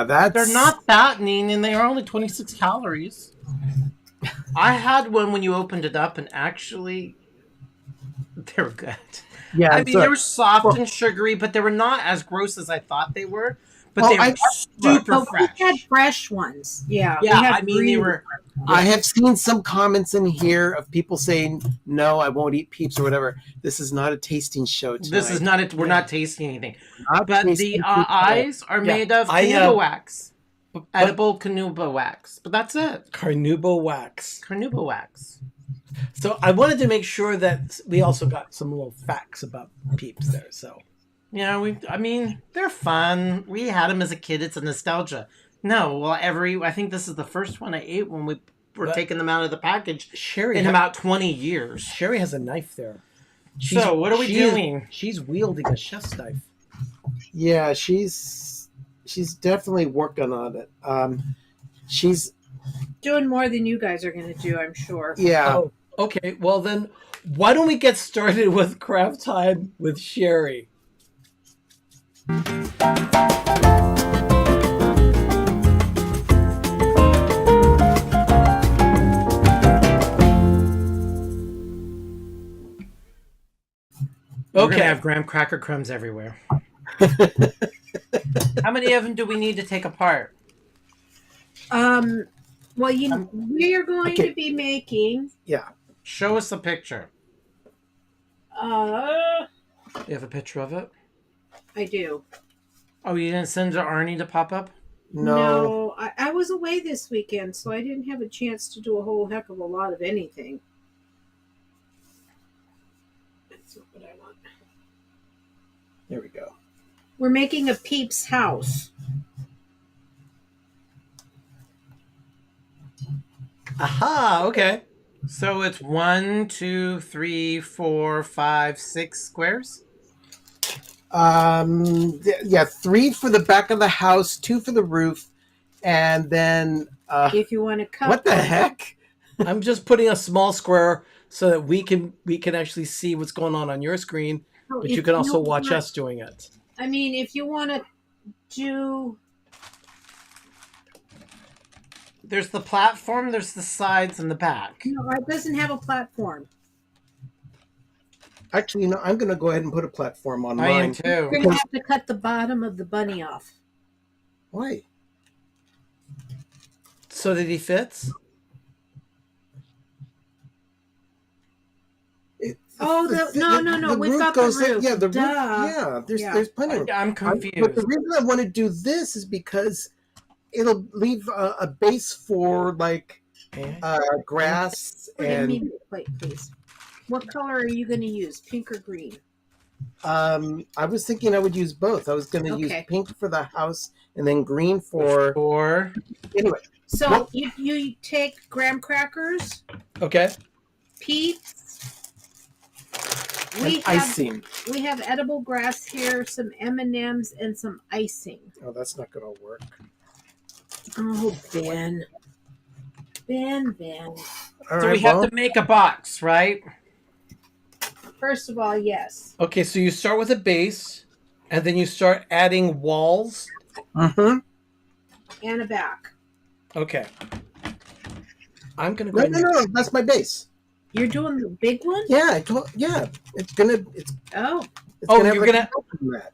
They're not fattening, and they are only 26 calories. I had one when you opened it up, and actually, they were good. Yeah, I mean, they were soft and sugary, but they were not as gross as I thought they were. But they were super fresh. We had fresh ones. Yeah. Yeah, I mean, they were. Yeah. I have seen some comments in here of people saying, "No, I won't eat Peeps" or whatever. This is not a tasting show tonight. This is not it. We're not tasting anything. But the eyes are made of carnauba wax, edible carnauba wax. But that's it. Carnauba wax. Carnauba wax. So I wanted to make sure that we also got some little facts about Peeps there. So. Yeah, I mean, they're fun. We had them as a kid. It's a nostalgia. No, well, I think this is the first one I ate when we were taking them out of the package in about 20 years. Sherry has a knife there. So, what are we doing? She's wielding a chef's knife. Yeah, she's definitely working on it. She's doing more than you guys are going to do, I'm sure. Yeah. Oh, okay, well then, why don't we get started with craft time with Sherry? We're gonna have graham cracker crumbs everywhere. How many of them do we need to take apart? Well, we are going to be making. Yeah. Show us a picture. You have a picture of it? I do. Oh, you didn't send it to Arnie to pop up? No, I was away this weekend, so I didn't have a chance to do a whole heck of a lot of anything. That's not what I want. There we go. We're making a Peeps house. Aha, okay. So it's 1, 2, 3, 4, 5, 6 squares? Yeah, 3 for the back of the house, 2 for the roof, and then if you want to cut. What the heck? I'm just putting a small square so that we can actually see what's going on your screen, but you can also watch us doing it. I mean, if you want to do. There's the platform, there's the sides, and the back. No, it doesn't have a platform. Actually, no, I'm going to go ahead and put a platform on mine. I am too. You're going to have to cut the bottom of the bunny off. Why? So that he fits? No. We've got the roof. Yeah, the roof. Yeah, there's plenty of room. I'm confused. But the reason I want to do this is because it'll leave a base for like grass and. Wait, please. What color are you going to use? Pink or green? I was thinking I would use both. I was going to use pink for the house and then green for. Anyway. So you take graham crackers. Okay. Peeps. Icing. We have edible grass here, some M&Ms, and some icing. Oh, that's not going to work. Oh, Ben. So we have to make a box, right? First of all, yes. Okay, so you start with a base, and then you start adding walls. Mm-hmm. And a back. Okay. I'm gonna go No, ahead and no, no. That's my base. You're doing the big one? Yeah, it's gonna Oh, Oh, have you're like gonna- a open mat.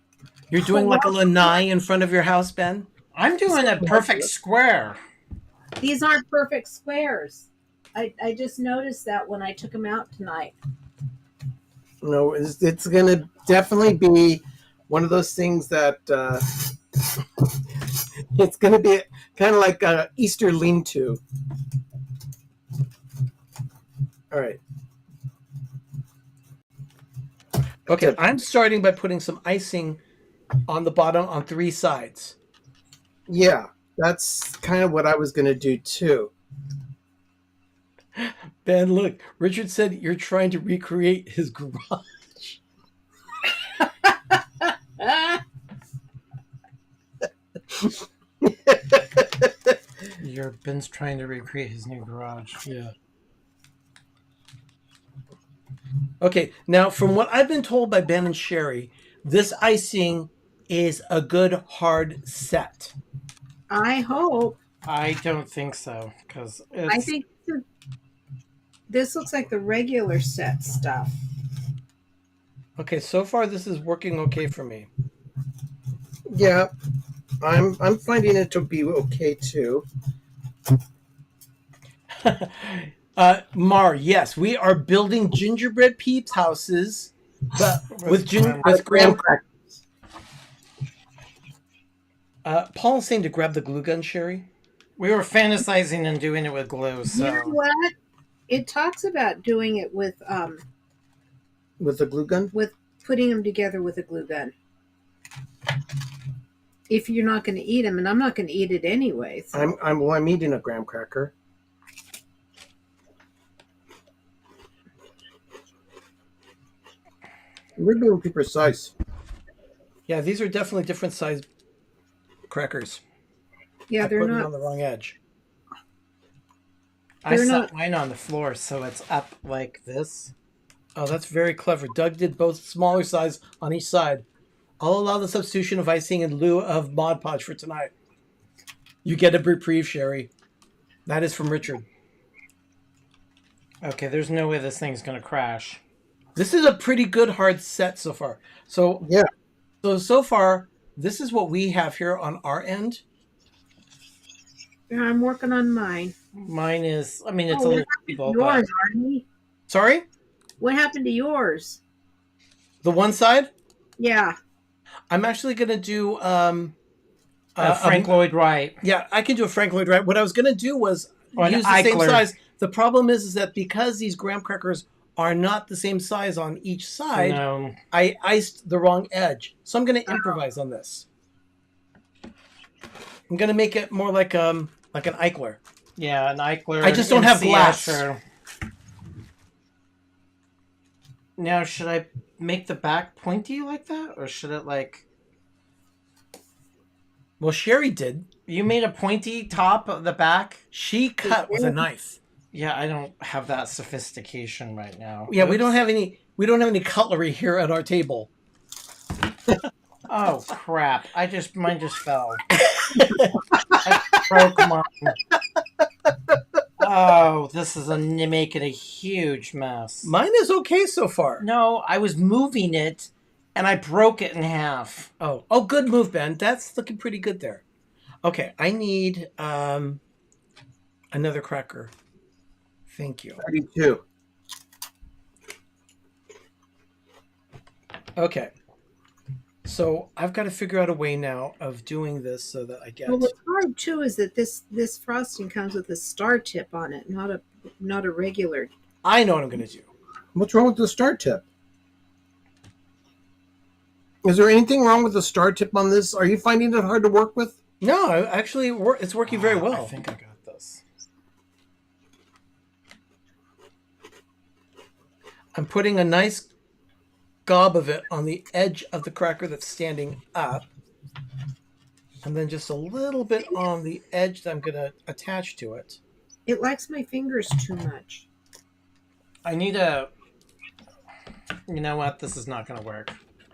You're doing like a lanai in front of your house, Ben? I'm doing a perfect square. these aren't perfect squares. I just noticed that when I took them out tonight. No, it's gonna definitely be one of those things that it's gonna be kind of like a Easter lean-to. All right. Okay, I'm starting by putting some icing on the bottom on 3 sides. Yeah, that's kind of what I was gonna do too. Ben, look, Richard said you're trying to recreate his garage. Ben's trying to recreate his new garage. Yeah. Okay, now from what I've been told by Ben and Sherry, this icing is a good hard set. I hope. I don't think so because I think this looks like the regular set stuff. Okay, so far this is working okay for me. Yeah, I'm finding it to be okay too. Mar, yes, we are building gingerbread Peeps houses, but with graham. crackers. Paul's saying to grab the glue gun, Sherry. we were fantasizing and doing it with glue. So You know what? It talks about doing it with With the glue gun? putting them together with a glue gun. If you're not going to eat them, and I'm not going to eat it anyway. So. I'm eating a graham cracker. We're being too precise. Yeah, these are definitely different size crackers. Yeah, I they're put them not. on the wrong edge. I They're set not- mine on the floor, so it's up like this. Oh, that's very clever. Doug did both smaller size on each side. I'll allow the substitution of icing in lieu of Mod Podge for tonight. You get a reprieve, Sherry. That is from Richard. Okay, there's no way this thing's gonna crash. This is a pretty good hard set so far. So Yeah. So far, this is what we have here on our end. Yeah, I'm working on mine. Mine is, I mean, it's Oh, a what little happened to feeble, yours, but Arnie? Sorry? What happened to yours? The one side? Yeah. I'm actually going to do Frank Lloyd Wright. Yeah, I can do a Frank Lloyd Wright. What I was going to do was Or an use the same Eichler. size. The problem is that because these graham crackers are not the same size on each side, No. I iced the wrong edge. So I'm going to improvise on this. I'm going to make it more like an Eichler. Yeah, an Eichler. I just don't have glass. Asher. Now, should I make the back pointy like that? Or should it like... Well, Sherry did. You made a pointy top of the back? She cut with a knife. Yeah, I don't have that sophistication right now. Yeah, we Oops. don't have any cutlery here at our table. Oh crap! Mine just fell. I broke mine. Oh, this is making a huge mess. Mine is okay so far. No, I was moving it, and I broke it in half. Oh, good move, Ben. That's looking pretty good there. Okay, I need another cracker. Thank you. 32. Okay. So I've got to figure out a way now of doing this so that I get. Well, what's hard too is that this frosting comes with a star tip on it, not a regular. I know what I'm going to do. What's wrong with the star tip? Is there anything wrong with the star tip on this? Are you finding it hard to work with? No, actually, it's working very well. I think I got this. I'm putting a nice gob of it on the edge of the cracker that's standing up. And then just a little bit on the edge that I'm going to attach to it. It likes my fingers too much. I need a... You know what? This is not going to work.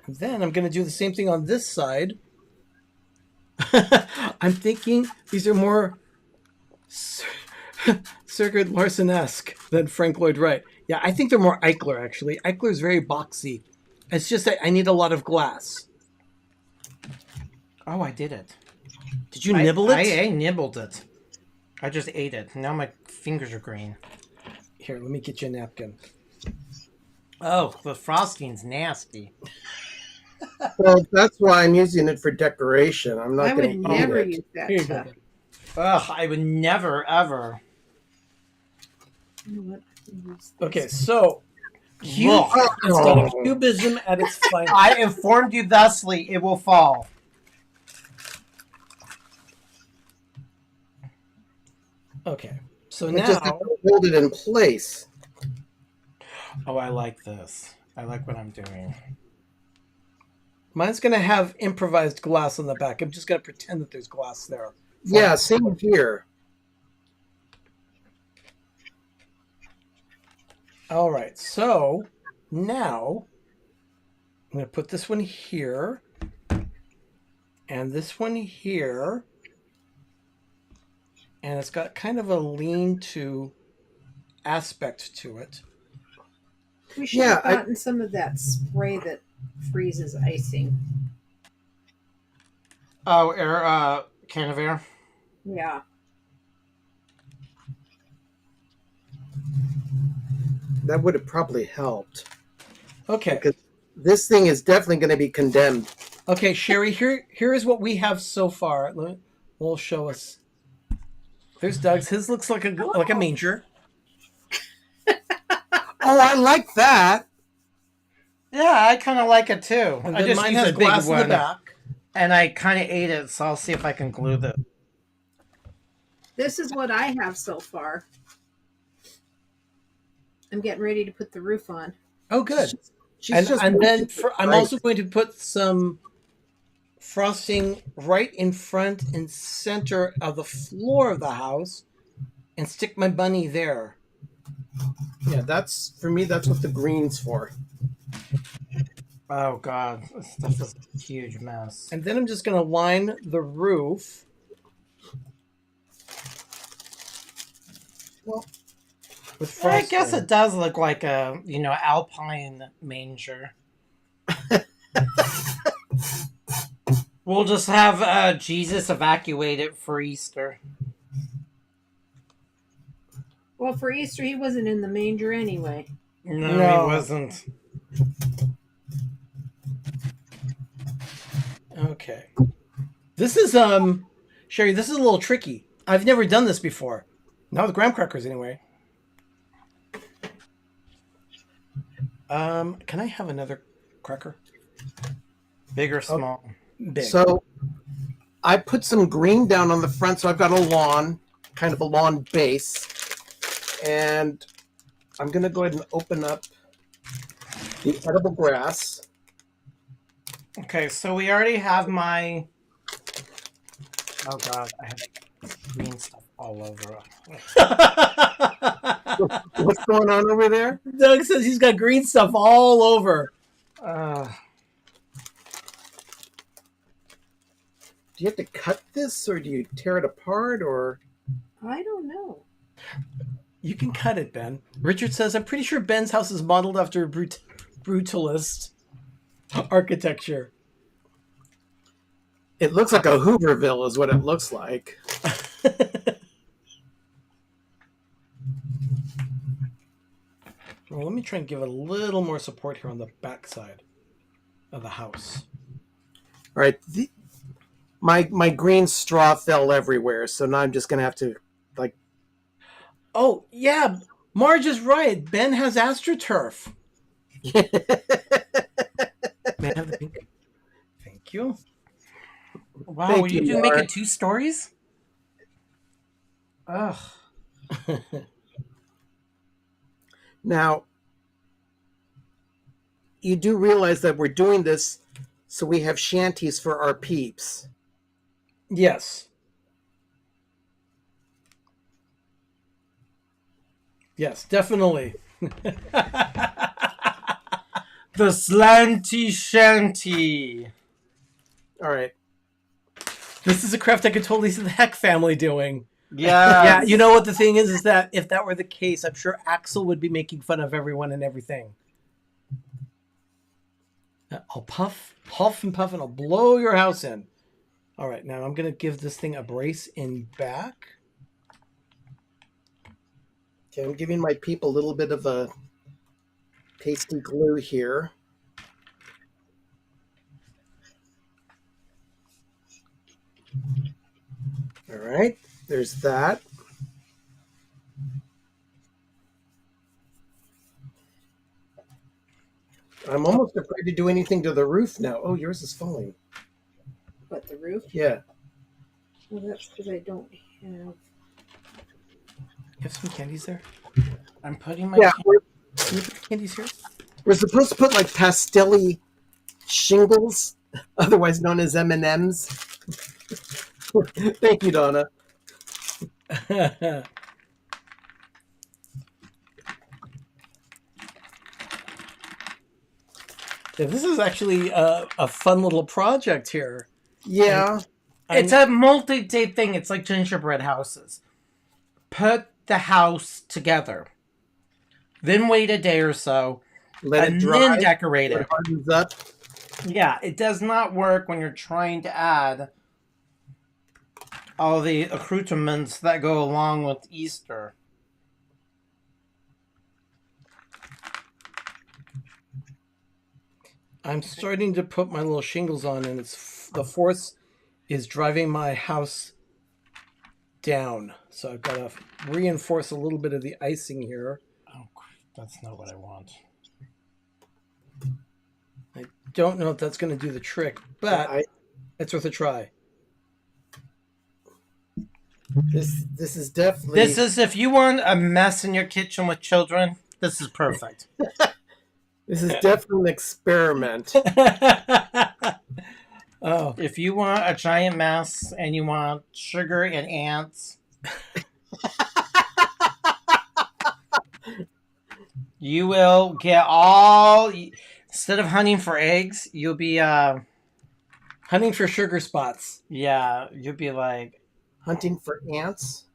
And then I'm going to do the same thing on this side. I'm thinking these are more Sigurd Larson-esque than Frank Lloyd Wright. Yeah, I think they're more Eichler, actually. Eichler's very boxy. It's just that I need a lot of glass. Oh, I did it. Did you nibble it? I nibbled it. I just ate it. Now my fingers are green. Here, let me get you a napkin. Oh, the frosting's nasty. Well, that's why I'm using it for decoration. I'm not I going would to eat never it. use that Here you go. stuff. Ugh, I would never, ever. You know what? I can use this. Okay, so Look. it's got a cubism at its finest. I informed you thusly, it will fall. Okay, so I just have now to hold it in place. Oh, I like this. I like what I'm doing. mine's going to have improvised glass on the back. I'm just going to pretend that there's glass there. Yeah, same here. All right, so now I'm going to put this one here and this one here. And it's got kind of a lean-to aspect to it. We should have gotten some of that spray that freezes icing. Oh, can of air? Yeah. That would have probably helped. Okay. Because this thing is definitely going to be condemned. Okay, Sherry, here is what we have so far. We'll show us. There's Doug's. His looks like a manger. Oh, I like that. Yeah, I kind of like it too. And I then just mine used has a big glass in the one, back. and I kind of ate it, so I'll see if I can glue this. This is what I have so far. I'm getting ready to put the roof on. Oh, good. She's just And then I'm right. also going to put some frosting right in front and center of the floor of the house and stick my bunny there. Yeah, that's for me. That's what the green's for. Oh god, this stuff is a huge mess. And then I'm just going to line the roof. Well, with I frosting. guess it does look like a alpine manger. We'll just have Jesus evacuated for Easter. Well, for Easter, he wasn't in the manger anyway. No, No. he wasn't. Okay. This is Sherry, this is a little tricky. I've never done this before. Not with graham crackers anyway. Can I have another cracker? Big or small? Big. So I put some green down on the front, so I've got a lawn, kind of a lawn base. And I'm going to go ahead and open up the edible grass. Okay, so we already have my... Oh god, I have green stuff all over. What's going on over there? Doug says he's got green stuff all over. Do you have to cut this, or do you tear it apart, or? I don't know. You can cut it, Ben. Richard says, I'm pretty sure Ben's house is modeled after brutalist architecture. It looks like a Hooverville is what it looks like. Well, let me try and give a little more support here on the back side of the house. All right. My green straw fell everywhere, so now I'm just going to have to, like... Oh, yeah. Marge is right. Ben has AstroTurf. May I have the pink? Thank you. Wow, Thank were you you, making Laura. 2 stories? Ugh. Now, you do realize that we're doing this so we have shanties for our peeps. Yes. Yes, definitely. The slanty shanty. All right. This is a craft I could totally see the Heck family doing. Yeah. Yeah, you know what the thing is that if that were the case, I'm sure Axel would be making fun of everyone and everything. I'll puff and puff, and I'll blow your house in. All right, now I'm going to give this thing a brace in back. Okay, I'm giving my peep a little bit of a pasty glue here. All right, there's that. I'm almost afraid to do anything to the roof now. Oh, yours is falling. What, the roof? Yeah. Well, that's because I don't have. You have some candies there? I'm putting my. Yeah, Can you put candies here? we're supposed to put like pastel-y shingles, otherwise known as M&Ms. Thank you, Donna. Yeah, this is actually a fun little project here. Yeah. It's a multi-day thing. It's like gingerbread houses. Put the house together. Then wait a day or so. Let and it dry. then decorate It it. hardens up. Yeah, it does not work when you're trying to add all the accoutrements that go along with Easter. I'm starting to put my little shingles on, and the force is driving my house down. So I've got to reinforce a little bit of the icing here. Oh, that's not what I want. I don't know if that's going to do the trick, but it's worth a try. This is definitely. This is if you want a mess in your kitchen with children. This is perfect. This is definitely an experiment. Oh, If you want a giant mess and you want sugar and ants, you will get all. Instead of hunting for eggs, you'll be hunting for sugar spots. yeah, you'll be like Hunting for ants.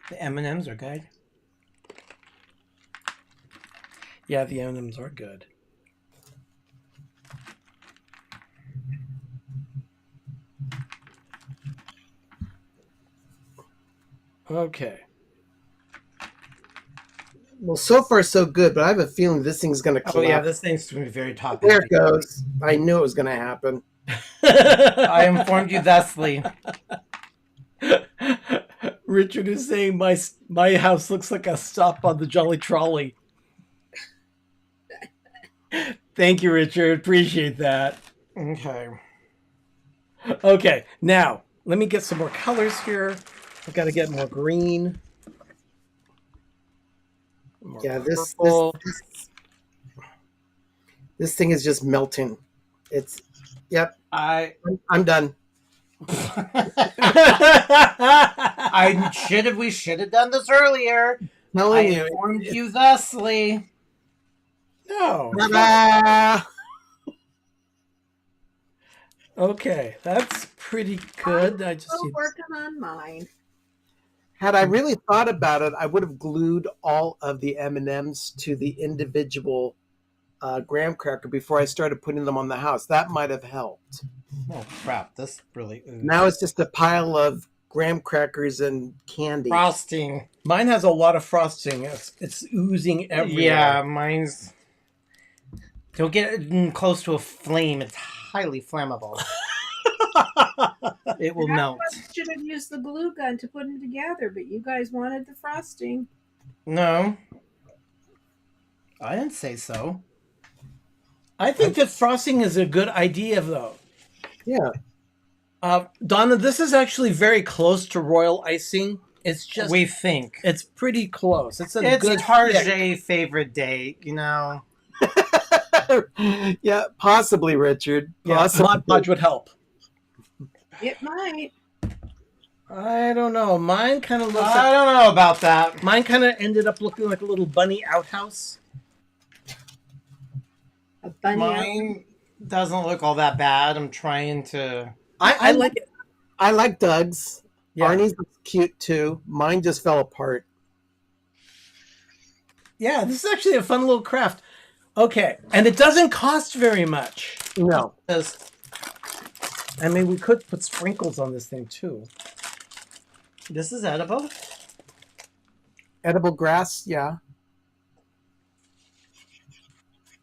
the M&Ms are good. Yeah, the M&Ms are good. Okay. Well, so far so good, but I have a feeling this thing's going to collapse. Oh yeah, this thing's going to be very top. There it goes. I knew it was going to happen. I informed you thusly. Richard is saying my house looks like a stop on the Jolly Trolley. Thank you, Richard. Appreciate that. Okay. Okay, now let me get some more colors here. I've got to get more green. More Yeah, purple. this thing is just melting. It's yep. I'm done. We should have done this earlier. I Telling you. informed you thusly. No. Ta-da! Okay, that's pretty good. I just Still need... working on mine. Had I really thought about it, I would have glued all of the M&Ms to the individual graham cracker before I started putting them on the house. That might have helped. Oh crap! This really Now it's just a pile of graham crackers and candy. frosting. Mine has a lot of frosting. It's oozing everywhere. Yeah, mine's. Don't get close to a flame. It's highly flammable. It will melt. Should have used the glue gun to put them together, but you guys wanted the frosting. No, I didn't say so. I think that frosting is a good idea, though. Yeah. Donna, this is actually very close to royal icing. It's just We think it's pretty close. It's a it's good Tarjay favorite date. You know. Yeah, possibly, Richard. Yeah, Possibly. Mod Podge would help. It might. I don't know. Mine kind of looks. I don't know about that. Mine kind of ended up looking like a little bunny outhouse. A bunny. Mine Doesn't look all that bad. I'm trying to. I like it. I like Doug's. Yeah. Arnie's looks cute too. Mine just fell apart. Yeah, this is actually a fun little craft. Okay, and it doesn't cost very much. No. Just I mean, we could put sprinkles on this thing too. this is edible. Edible grass, yeah.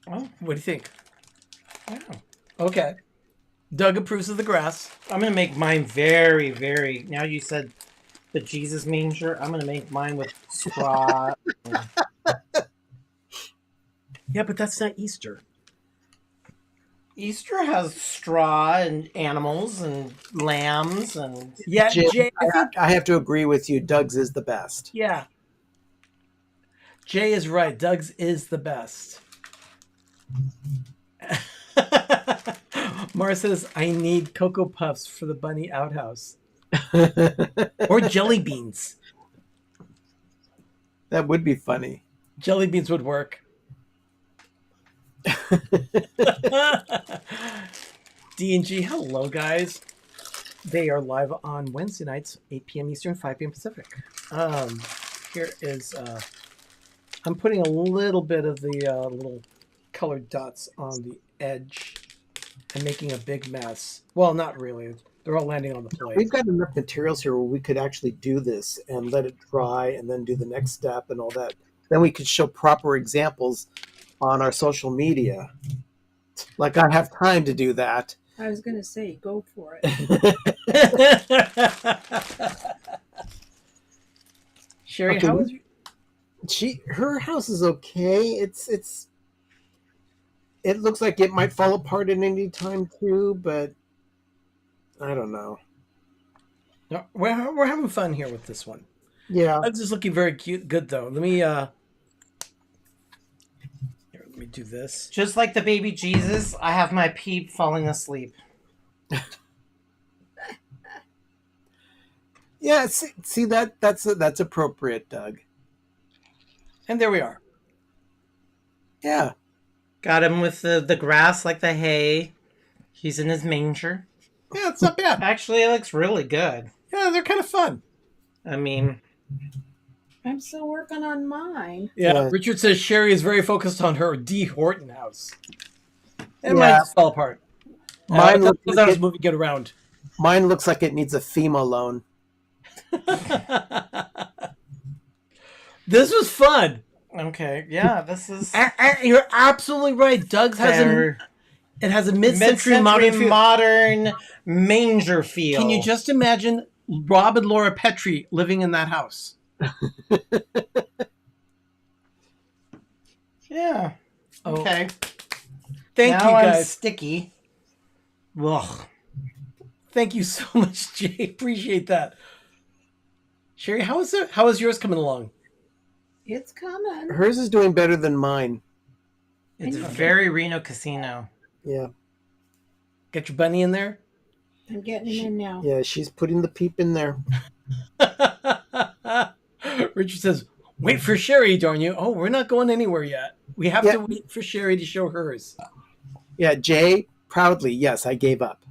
Oh, What do you think? yeah. Okay. Doug approves of the grass. I'm gonna make mine very, very. Now you said the Jesus manger. I'm gonna make mine with straw. Yeah, but that's not Easter. Easter has straw and animals and lambs and. Yeah, Jay, Jay, I have to agree with you. Doug's is the best. yeah. Jay is right. Doug's is the best. Mara says, I need Cocoa Puffs for the bunny outhouse. Or jelly beans. That would be funny. Jelly beans would work. D&G, hello guys. They are live on Wednesday nights, 8 p.m. Eastern, 5 p.m. Pacific. Here is, I'm putting a little bit of the little colored dots on the edge and making a big mess. Well, not really. They're all landing on the plate. We've got enough materials here where we could actually do this and let it dry and then do the next step and all that. Then we could show proper examples on our social media. Like I have time to do that. I was going to say, go for it. Sherry, Okay. how is Her house is okay. It looks like it might fall apart at any time too, but I don't know. No, we're having fun here with this one. Yeah. Doug's is looking very cute, good though. Let me do this. Just like the baby Jesus, I have my peep falling asleep. Yeah, see that's appropriate, Doug. And there we are. Yeah. Got him with the grass like the hay. He's in his manger. Yeah, it's not bad. Actually, it looks really good. Yeah, they're kind of fun. I mean, I'm still working on mine. Yeah, Yeah. Richard says Sherry is very focused on her D. Horton house. And Yeah. mine just fell apart. Mine looks that like was it, movie Get Around. mine looks like it needs a FEMA loan. This was fun. okay, yeah, this is You're absolutely right. Doug's has it has a mid-century modern feel. modern manger feel. Can you just imagine Rob and Laura Petrie living in that house? Yeah. Oh. Okay. Thank now you I'm guys. sticky. Ugh. Thank you so much, Jay. Appreciate that. Sherry, how is it? How is yours coming along? It's coming. Hers is doing better than mine. It's very Reno Casino. Yeah. Get your bunny in there? I'm getting him in now. Yeah, she's putting the peep in there. Richard says, wait for Sherry, darn you. Oh, we're not going anywhere yet. We have to wait for Sherry to show hers. Yeah, Jay, proudly, yes, I gave up.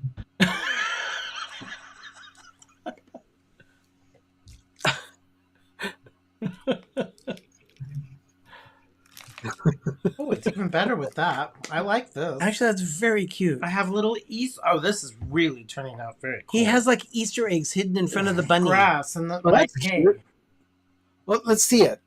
Oh, it's even better with that. I like this. Actually, that's very cute. I have little Easter. Oh, this is really turning out very cool. He has like Easter eggs hidden in front of the bunny. grass and the Well, like that's hay. cute. Well, let's see it.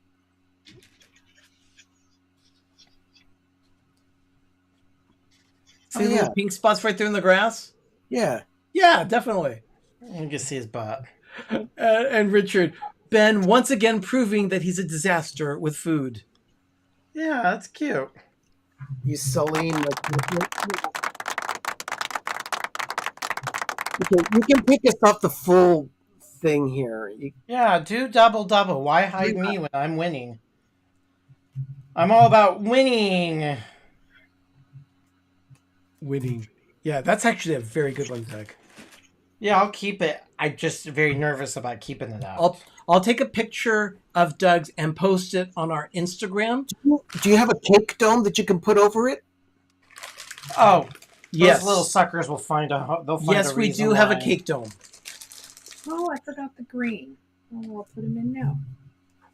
See Oh, the yeah. little pink spots right there in the grass? Yeah. Yeah, definitely. You can see his butt. And Richard, Ben once again proving that he's a disaster with food. Yeah, that's cute. You Celine. You can pick us off the full thing here. Yeah, do double. Why hide me when I'm winning? I'm all about winning. Winning. Yeah, that's actually a very good one, Doug. Yeah, I'll keep it. I'm just very nervous about keeping it out. I'll take a picture of Doug's and post it on our Instagram. Do you have a cake dome that you can put over it? Oh, Yes. Those little suckers will find a. They'll find Yes, a we reason do have a why. cake dome. Oh, I forgot the green. Oh, I'll put them in now.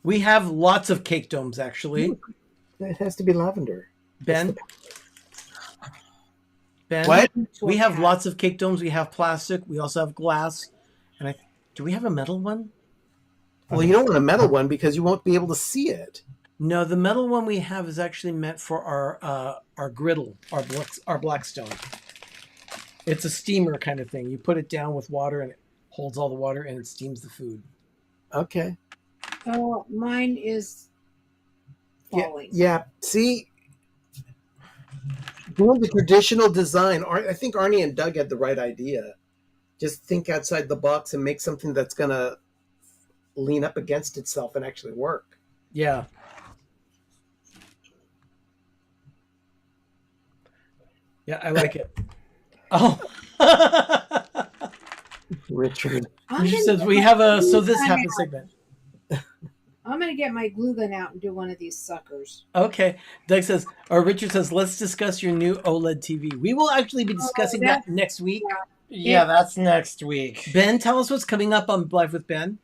We have lots of cake domes, actually. It has to be lavender. Ben? Ben? What? We have lots of cake domes. We have plastic. We also have glass. And do we have a metal one? Well, you don't want a metal one because you won't be able to see it. No, the metal one we have is actually meant for our griddle, our Blackstone. It's a steamer kind of thing. You put it down with water and it holds all the water and it steams the food. Okay. Oh, mine is falling. Yeah. See, doing the traditional design, I think Arnie and Doug had the right idea. Just think outside the box and make something that's going to lean up against itself and actually work. Yeah. Yeah, I like it. Oh. Richard. Richard says we have a so this happens segment. I'm going to get my glue gun out and do one of these suckers. Okay. Doug says, or Richard says, let's discuss your new OLED TV. We will actually be discussing that next week. Yeah, that's next week. Ben, tell us what's coming up on Live with Ben.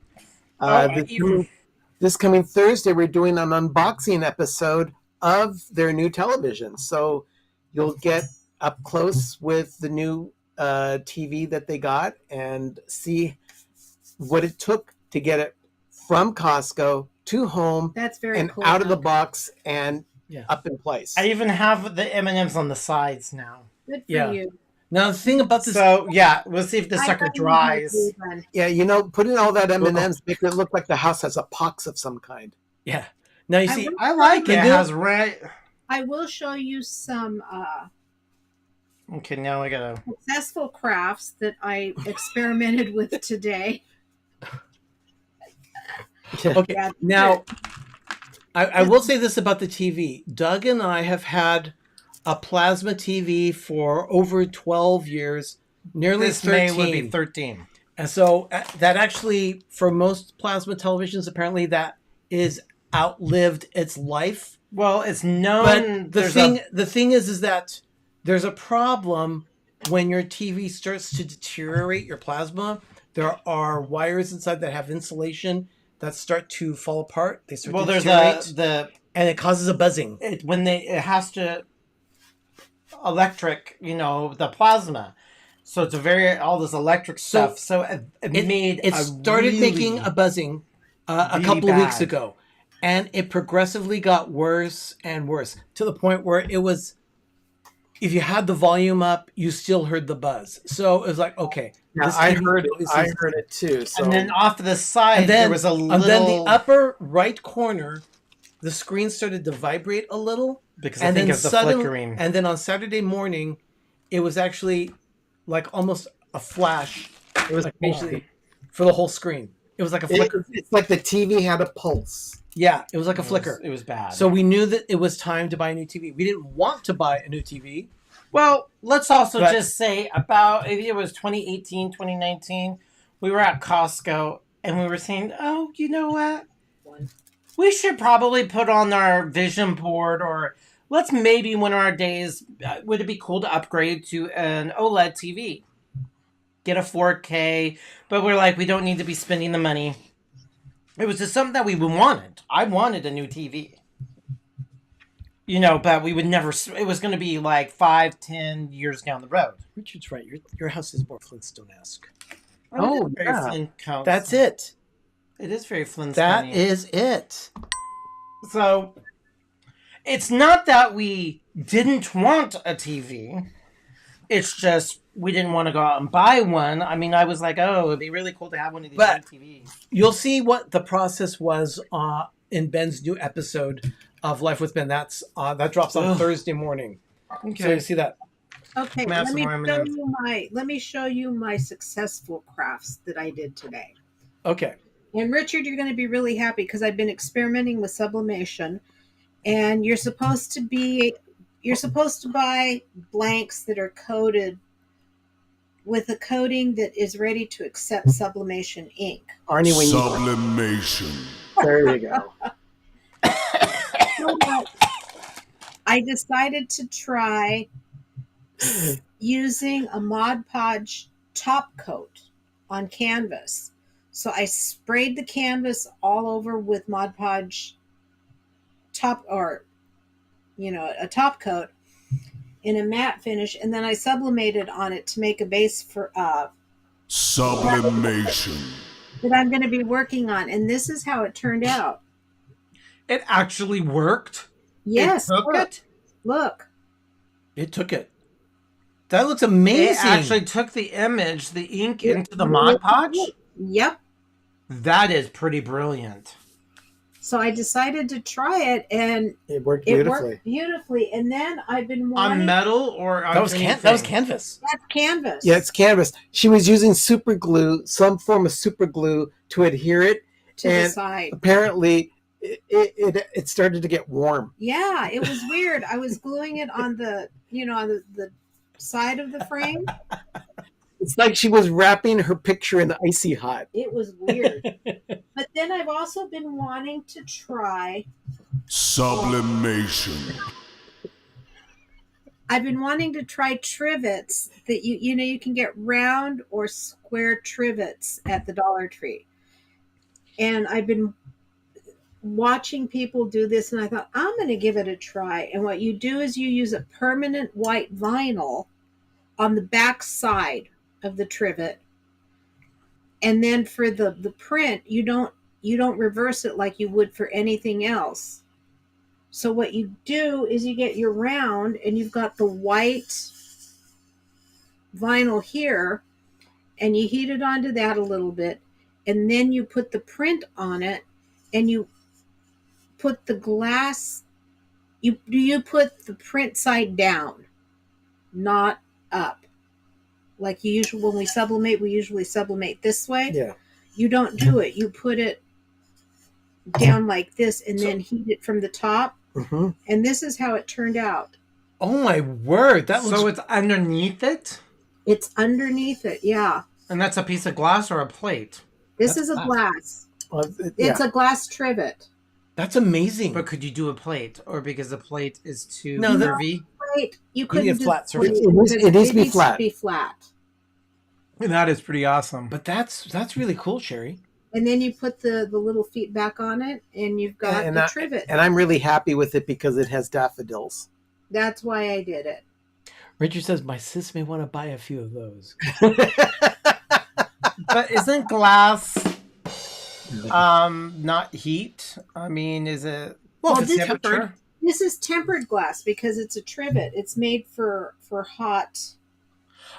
This coming Thursday, we're doing an unboxing episode of their new television. So you'll get up close with the new TV that they got and see what it took to get it from Costco to home. That's very and cool. out of the box and up in place. I even have the M&Ms on the sides now. Good for you. Now the thing about this, so yeah, we'll see if the sucker dries. Yeah, putting all that M&Ms make it look like the house has a pox of some kind. Yeah. Now you see, I like it. It has red. I will show you some Okay, now I gotta successful crafts that I experimented with today. Okay, Yeah. now I will say this about the TV. Doug and I have had a plasma TV for over 12 years, nearly this 13. May would be 13. And so that actually, for most plasma televisions, apparently that is outlived its life. Well, it's known. But the thing is that there's a problem when your TV starts to deteriorate your plasma. There are wires inside that have insulation that start to fall apart. They start to deteriorate. And it causes a buzzing. It has to electric, the plasma. So it's all this electric stuff. So it started making a buzzing a couple of weeks ago. And it progressively got worse and worse to the point where it was, if you had the volume up, you still heard the buzz. So it was like, okay. Yeah, I heard it too. So. And then off to the side, there was a little. And then the upper right corner, the screen started to vibrate a little. Because I think it's the flickering. And then on Saturday morning, it was actually like almost a flash. It was basically for the whole screen. It was like a flicker. It's like the TV had a pulse. Yeah, it was like a flicker. It was bad. So we knew that it was time to buy a new TV. We didn't want to buy a new TV. Well, let's also just say about, maybe it was 2018, 2019, we were at Costco and we were saying, oh, you know what? We should probably put on our vision board, or let's maybe one of our days, would it be cool to upgrade to an OLED TV? Get a 4K, but we're like, we don't need to be spending the money. It was just something that we wanted. I wanted a new TV. But we would never, it was going to be like 5-10 years down the road. Richard's right. Your house is more Flintstone-esque. Oh, yeah. That's it. It is very Flintstone. That is it. So, it's not that we didn't want a TV. It's just we didn't want to go out and buy one. I mean, I was like, oh, it'd be really cool to have one of these new TVs. You'll see what the process was in Ben's new episode of Life with Ben. That drops on Thursday morning. Okay. So you see that. Okay, let me show you my successful crafts that I did today. Okay. And Richard, you're going to be really happy because I've been experimenting with sublimation, and you're supposed to buy blanks that are coated with a coating that is ready to accept sublimation ink. Arnie, when sublimation. There you go. I decided to try using a Mod Podge top coat on canvas. So I sprayed the canvas all over with Mod Podge a top coat in a matte finish, and then I sublimated on it to make a base for Sublimation. that I'm going to be working on. And this is how it turned out. It actually worked. Yes, It took it. Look. It took it. That looks amazing. It actually took the image, the ink into the Mod Podge. Yep. That is pretty brilliant. So I decided to try it, and It worked it beautifully. worked beautifully. And then I've been wanting... On metal or on that was anything? canvas. That's canvas. Yeah, it's canvas. She was using super glue, some form of super glue to adhere it. to the and side. Apparently, it started to get warm. Yeah, it was weird. I was gluing it on the side of the frame. It's like she was wrapping her picture in the icy hot. It was weird. But then I've also been wanting to try... Sublimation. I've been wanting to try trivets that you can get round or square trivets at the Dollar Tree. And I've been watching people do this, and I thought, I'm going to give it a try. And what you do is you use a permanent white vinyl on the back side of the trivet. And then for the print, you don't reverse it like you would for anything else. So what you do is you get your round, and you've got the white vinyl here, and you heat it onto that a little bit, and then you put the print on it, and you put the glass, you put the print side down, not up. Like you usually, when we usually sublimate this way. Yeah. You don't do it. You put it down like this, and then heat it from the top. Mm-hmm. And this is how it turned out. Oh my word! That looks... So it's underneath it, It's underneath it, yeah. and that's a piece of glass or a plate. This is a glass. Well, It's a glass trivet. That's amazing. But could you do a plate, or because the plate is too No, that- curvy? Right. You couldn't need a do flat the surface. plate It needs because to be flat. be flat. That is pretty awesome. But that's really cool, Sherry. And then you put the little feet back on it, and you've got the trivet. And I'm really happy with it because it has daffodils. That's why I did it. Richard says my sis may want to buy a few of those. But isn't glass not heat? I mean, is it Well, the this temperature? This is tempered glass because it's a trivet. It's made for hot.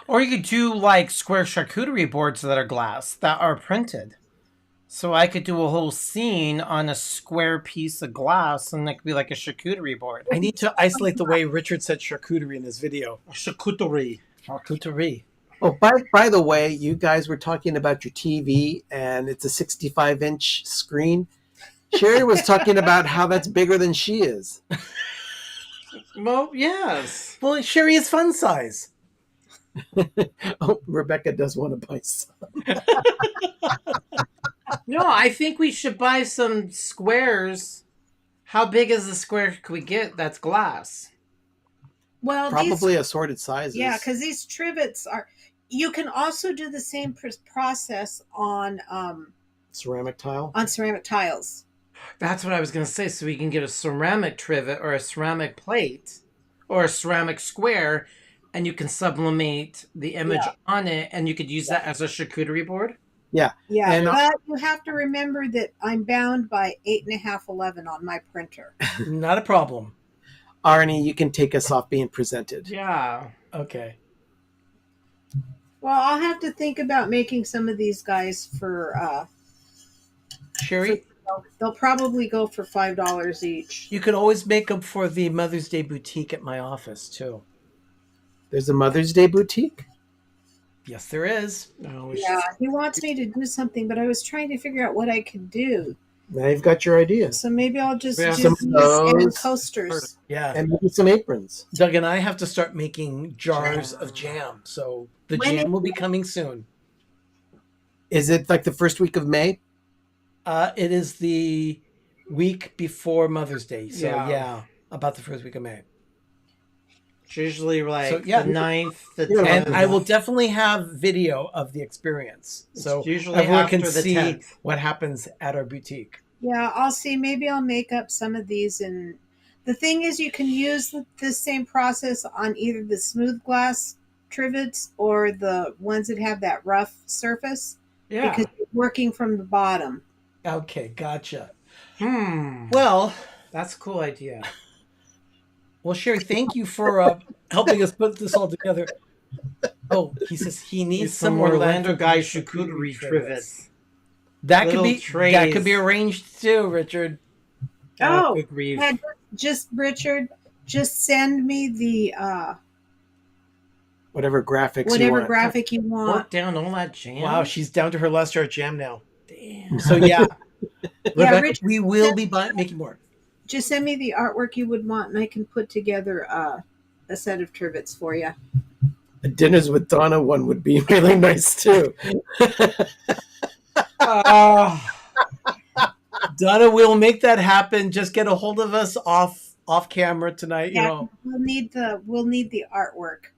Or you could do like square charcuterie boards that are glass that are printed. So I could do a whole scene on a square piece of glass, and that could be like a charcuterie board. I need to isolate the way Richard said charcuterie in his video. Charcuterie. Charcuterie. Oh, by the way, you guys were talking about your TV, and it's a 65-inch screen. Sherry was talking about how that's bigger than she is. Well, yes. Well, Sherry is fun size. Oh, Rebecca does want to buy some. No, I think we should buy some squares. How big is the square can we get that's glass? Well, Probably assorted sizes. yeah, because these trivets are. You can also do the same process on ceramic tile. ceramic tiles. That's what I was going to say. So we can get a ceramic trivet or a ceramic plate or a ceramic square, and you can sublimate the image on it, and you could use that as a charcuterie board. Yeah. Yeah, And- but you have to remember that I'm bound by 8.5/11 on my printer. Not a problem. Arnie, you can take us off being presented. Yeah. Okay. Well, I'll have to think about making some of these guys for. Sherry, They'll probably go for $5 each. you could always make them for the Mother's Day boutique at my office, too. There's a Mother's Day boutique. Yes, there is. Oh, Yeah, he wants me to do something, but I was trying to figure out what I could do. Now you've got your ideas. So maybe I'll just Yeah. do Some these of and those. coasters. Yeah. And maybe some aprons. Doug and I have to start making jars of jam. So the When jam is will be coming soon. Is it like the first week of May? It is the week before Mother's Day. So, Yeah. yeah, about the first week of May. usually like So, yeah. the 9th, the Yeah. 10th. And I will definitely have video of the experience, so usually everyone can after the see 10th. what happens at our boutique. Yeah, I'll see. Maybe I'll make up some of these. And the thing is, you can use the same process on either the smooth glass trivets or the ones that have that rough surface Yeah. because you're working from the bottom. Okay, gotcha. Well, Well, that's a cool idea. Sherry, thank you for helping us put this all together. Oh, he says he needs some Orlando guy charcuterie charcuterie trivets. That could Little be trays. arranged too, Richard. Oh, good grief. yeah, just Richard, just send me the Whatever graphics you whatever want. graphic you want. Work down all that jam. Wow, she's down to her last jar jam now. Damn. So yeah, Rebecca, Richard, we will be making more. just send me the artwork you would want, and I can put together a set of trivets for you. A Dinners with Donna one would be really nice too. Donna, we'll make that happen. Just get a hold of us off camera tonight. Yeah, You know. we'll need the artwork.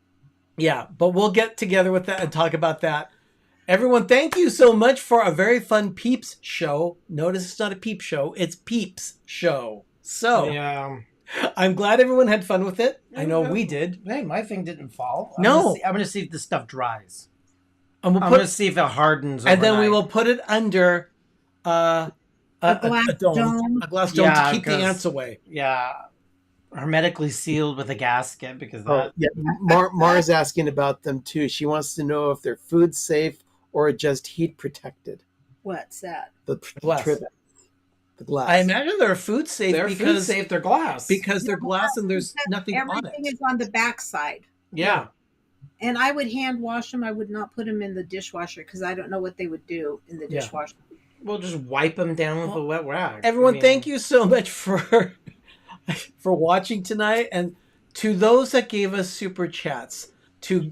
Yeah, but we'll get together with that and talk about that. Everyone, thank you so much for a very fun Peeps show. Notice it's not a Peep show; it's Peeps show. So Yeah. I'm glad everyone had fun with it. I know we did. Hey, my thing didn't fall. No. I'm gonna see if this stuff dries. And we'll I'm put, gonna see if it hardens. and then we overnight. will put it under a glass dome. a glass dome Yeah, to keep the 'cause- ants away. Yeah, hermetically sealed with a gasket because Oh, that. yeah. Mara's asking about them too. She wants to know if they're food safe or just heat protected. What's that? The Glass. trivet. The glass. I imagine they're food safe They're food because safe. They're glass. they're glass and there's nothing on Everything it. is on the back side. yeah. And I would hand wash them. I would not put them in the dishwasher because I don't know what they would do in the Yeah. dishwasher. We'll just wipe them down with a wet rag. Everyone, thank you so much for watching tonight, and to those that gave us super chats, to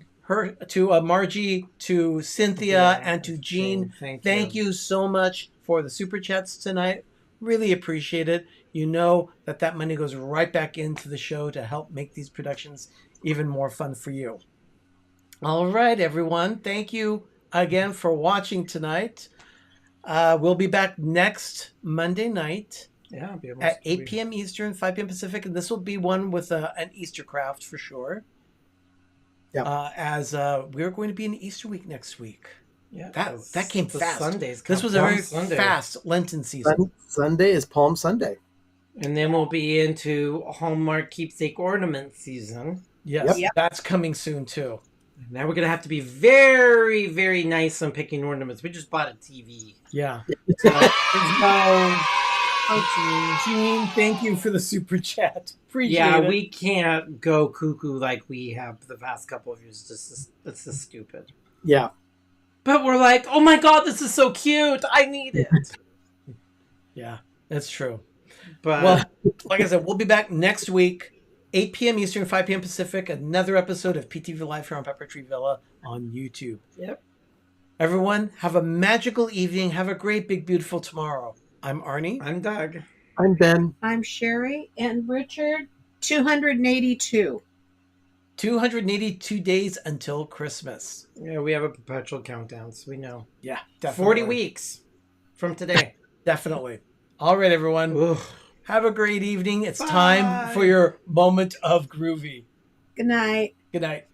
Margie, to Cynthia, Yeah, and to Jean. thank You so much for the super chats tonight. Really appreciate it. You know that money goes right back into the show to help make these productions even more fun for you. All right, everyone. Thank you again for watching tonight. We'll be back next Monday night Yeah, I'll be able at to 8 p.m. Eastern, 5 p.m. Pacific, and this will be one with an Easter craft for sure. Yeah. As we're going to be in Easter week next week. Yeah, That came the fast. Sundays This come was a Palm very Sunday. fast Lenten season. Sunday is Palm Sunday. And then we'll be into Hallmark keepsake ornament season. Yes, Yep. that's coming soon too. Now we're gonna have to be very, very nice on picking ornaments. We just bought a TV. Yeah. So there's no. Oh, Gene, thank you for the super chat. Appreciate yeah, it. we can't go cuckoo like we have the past couple of years. It's just stupid. Yeah. But we're like, oh my god, this is so cute. I need it. Yeah, that's true. But Well, like I said, we'll be back next week, 8 p.m. Eastern, 5 p.m. Pacific, another episode of PTV Live here on Pepper Tree Villa on YouTube. Yep. Everyone, have a magical evening. Have a great, big, beautiful tomorrow. I'm Arnie. I'm Doug. I'm Ben. I'm Sherry and Richard. 282. 282 days until Christmas. Yeah, we have a perpetual countdown, so we know. Yeah, definitely. 40 weeks from today. Definitely. All right, everyone. Ugh. Have a great evening. It's Bye. time for your moment of groovy. Good night. Good night.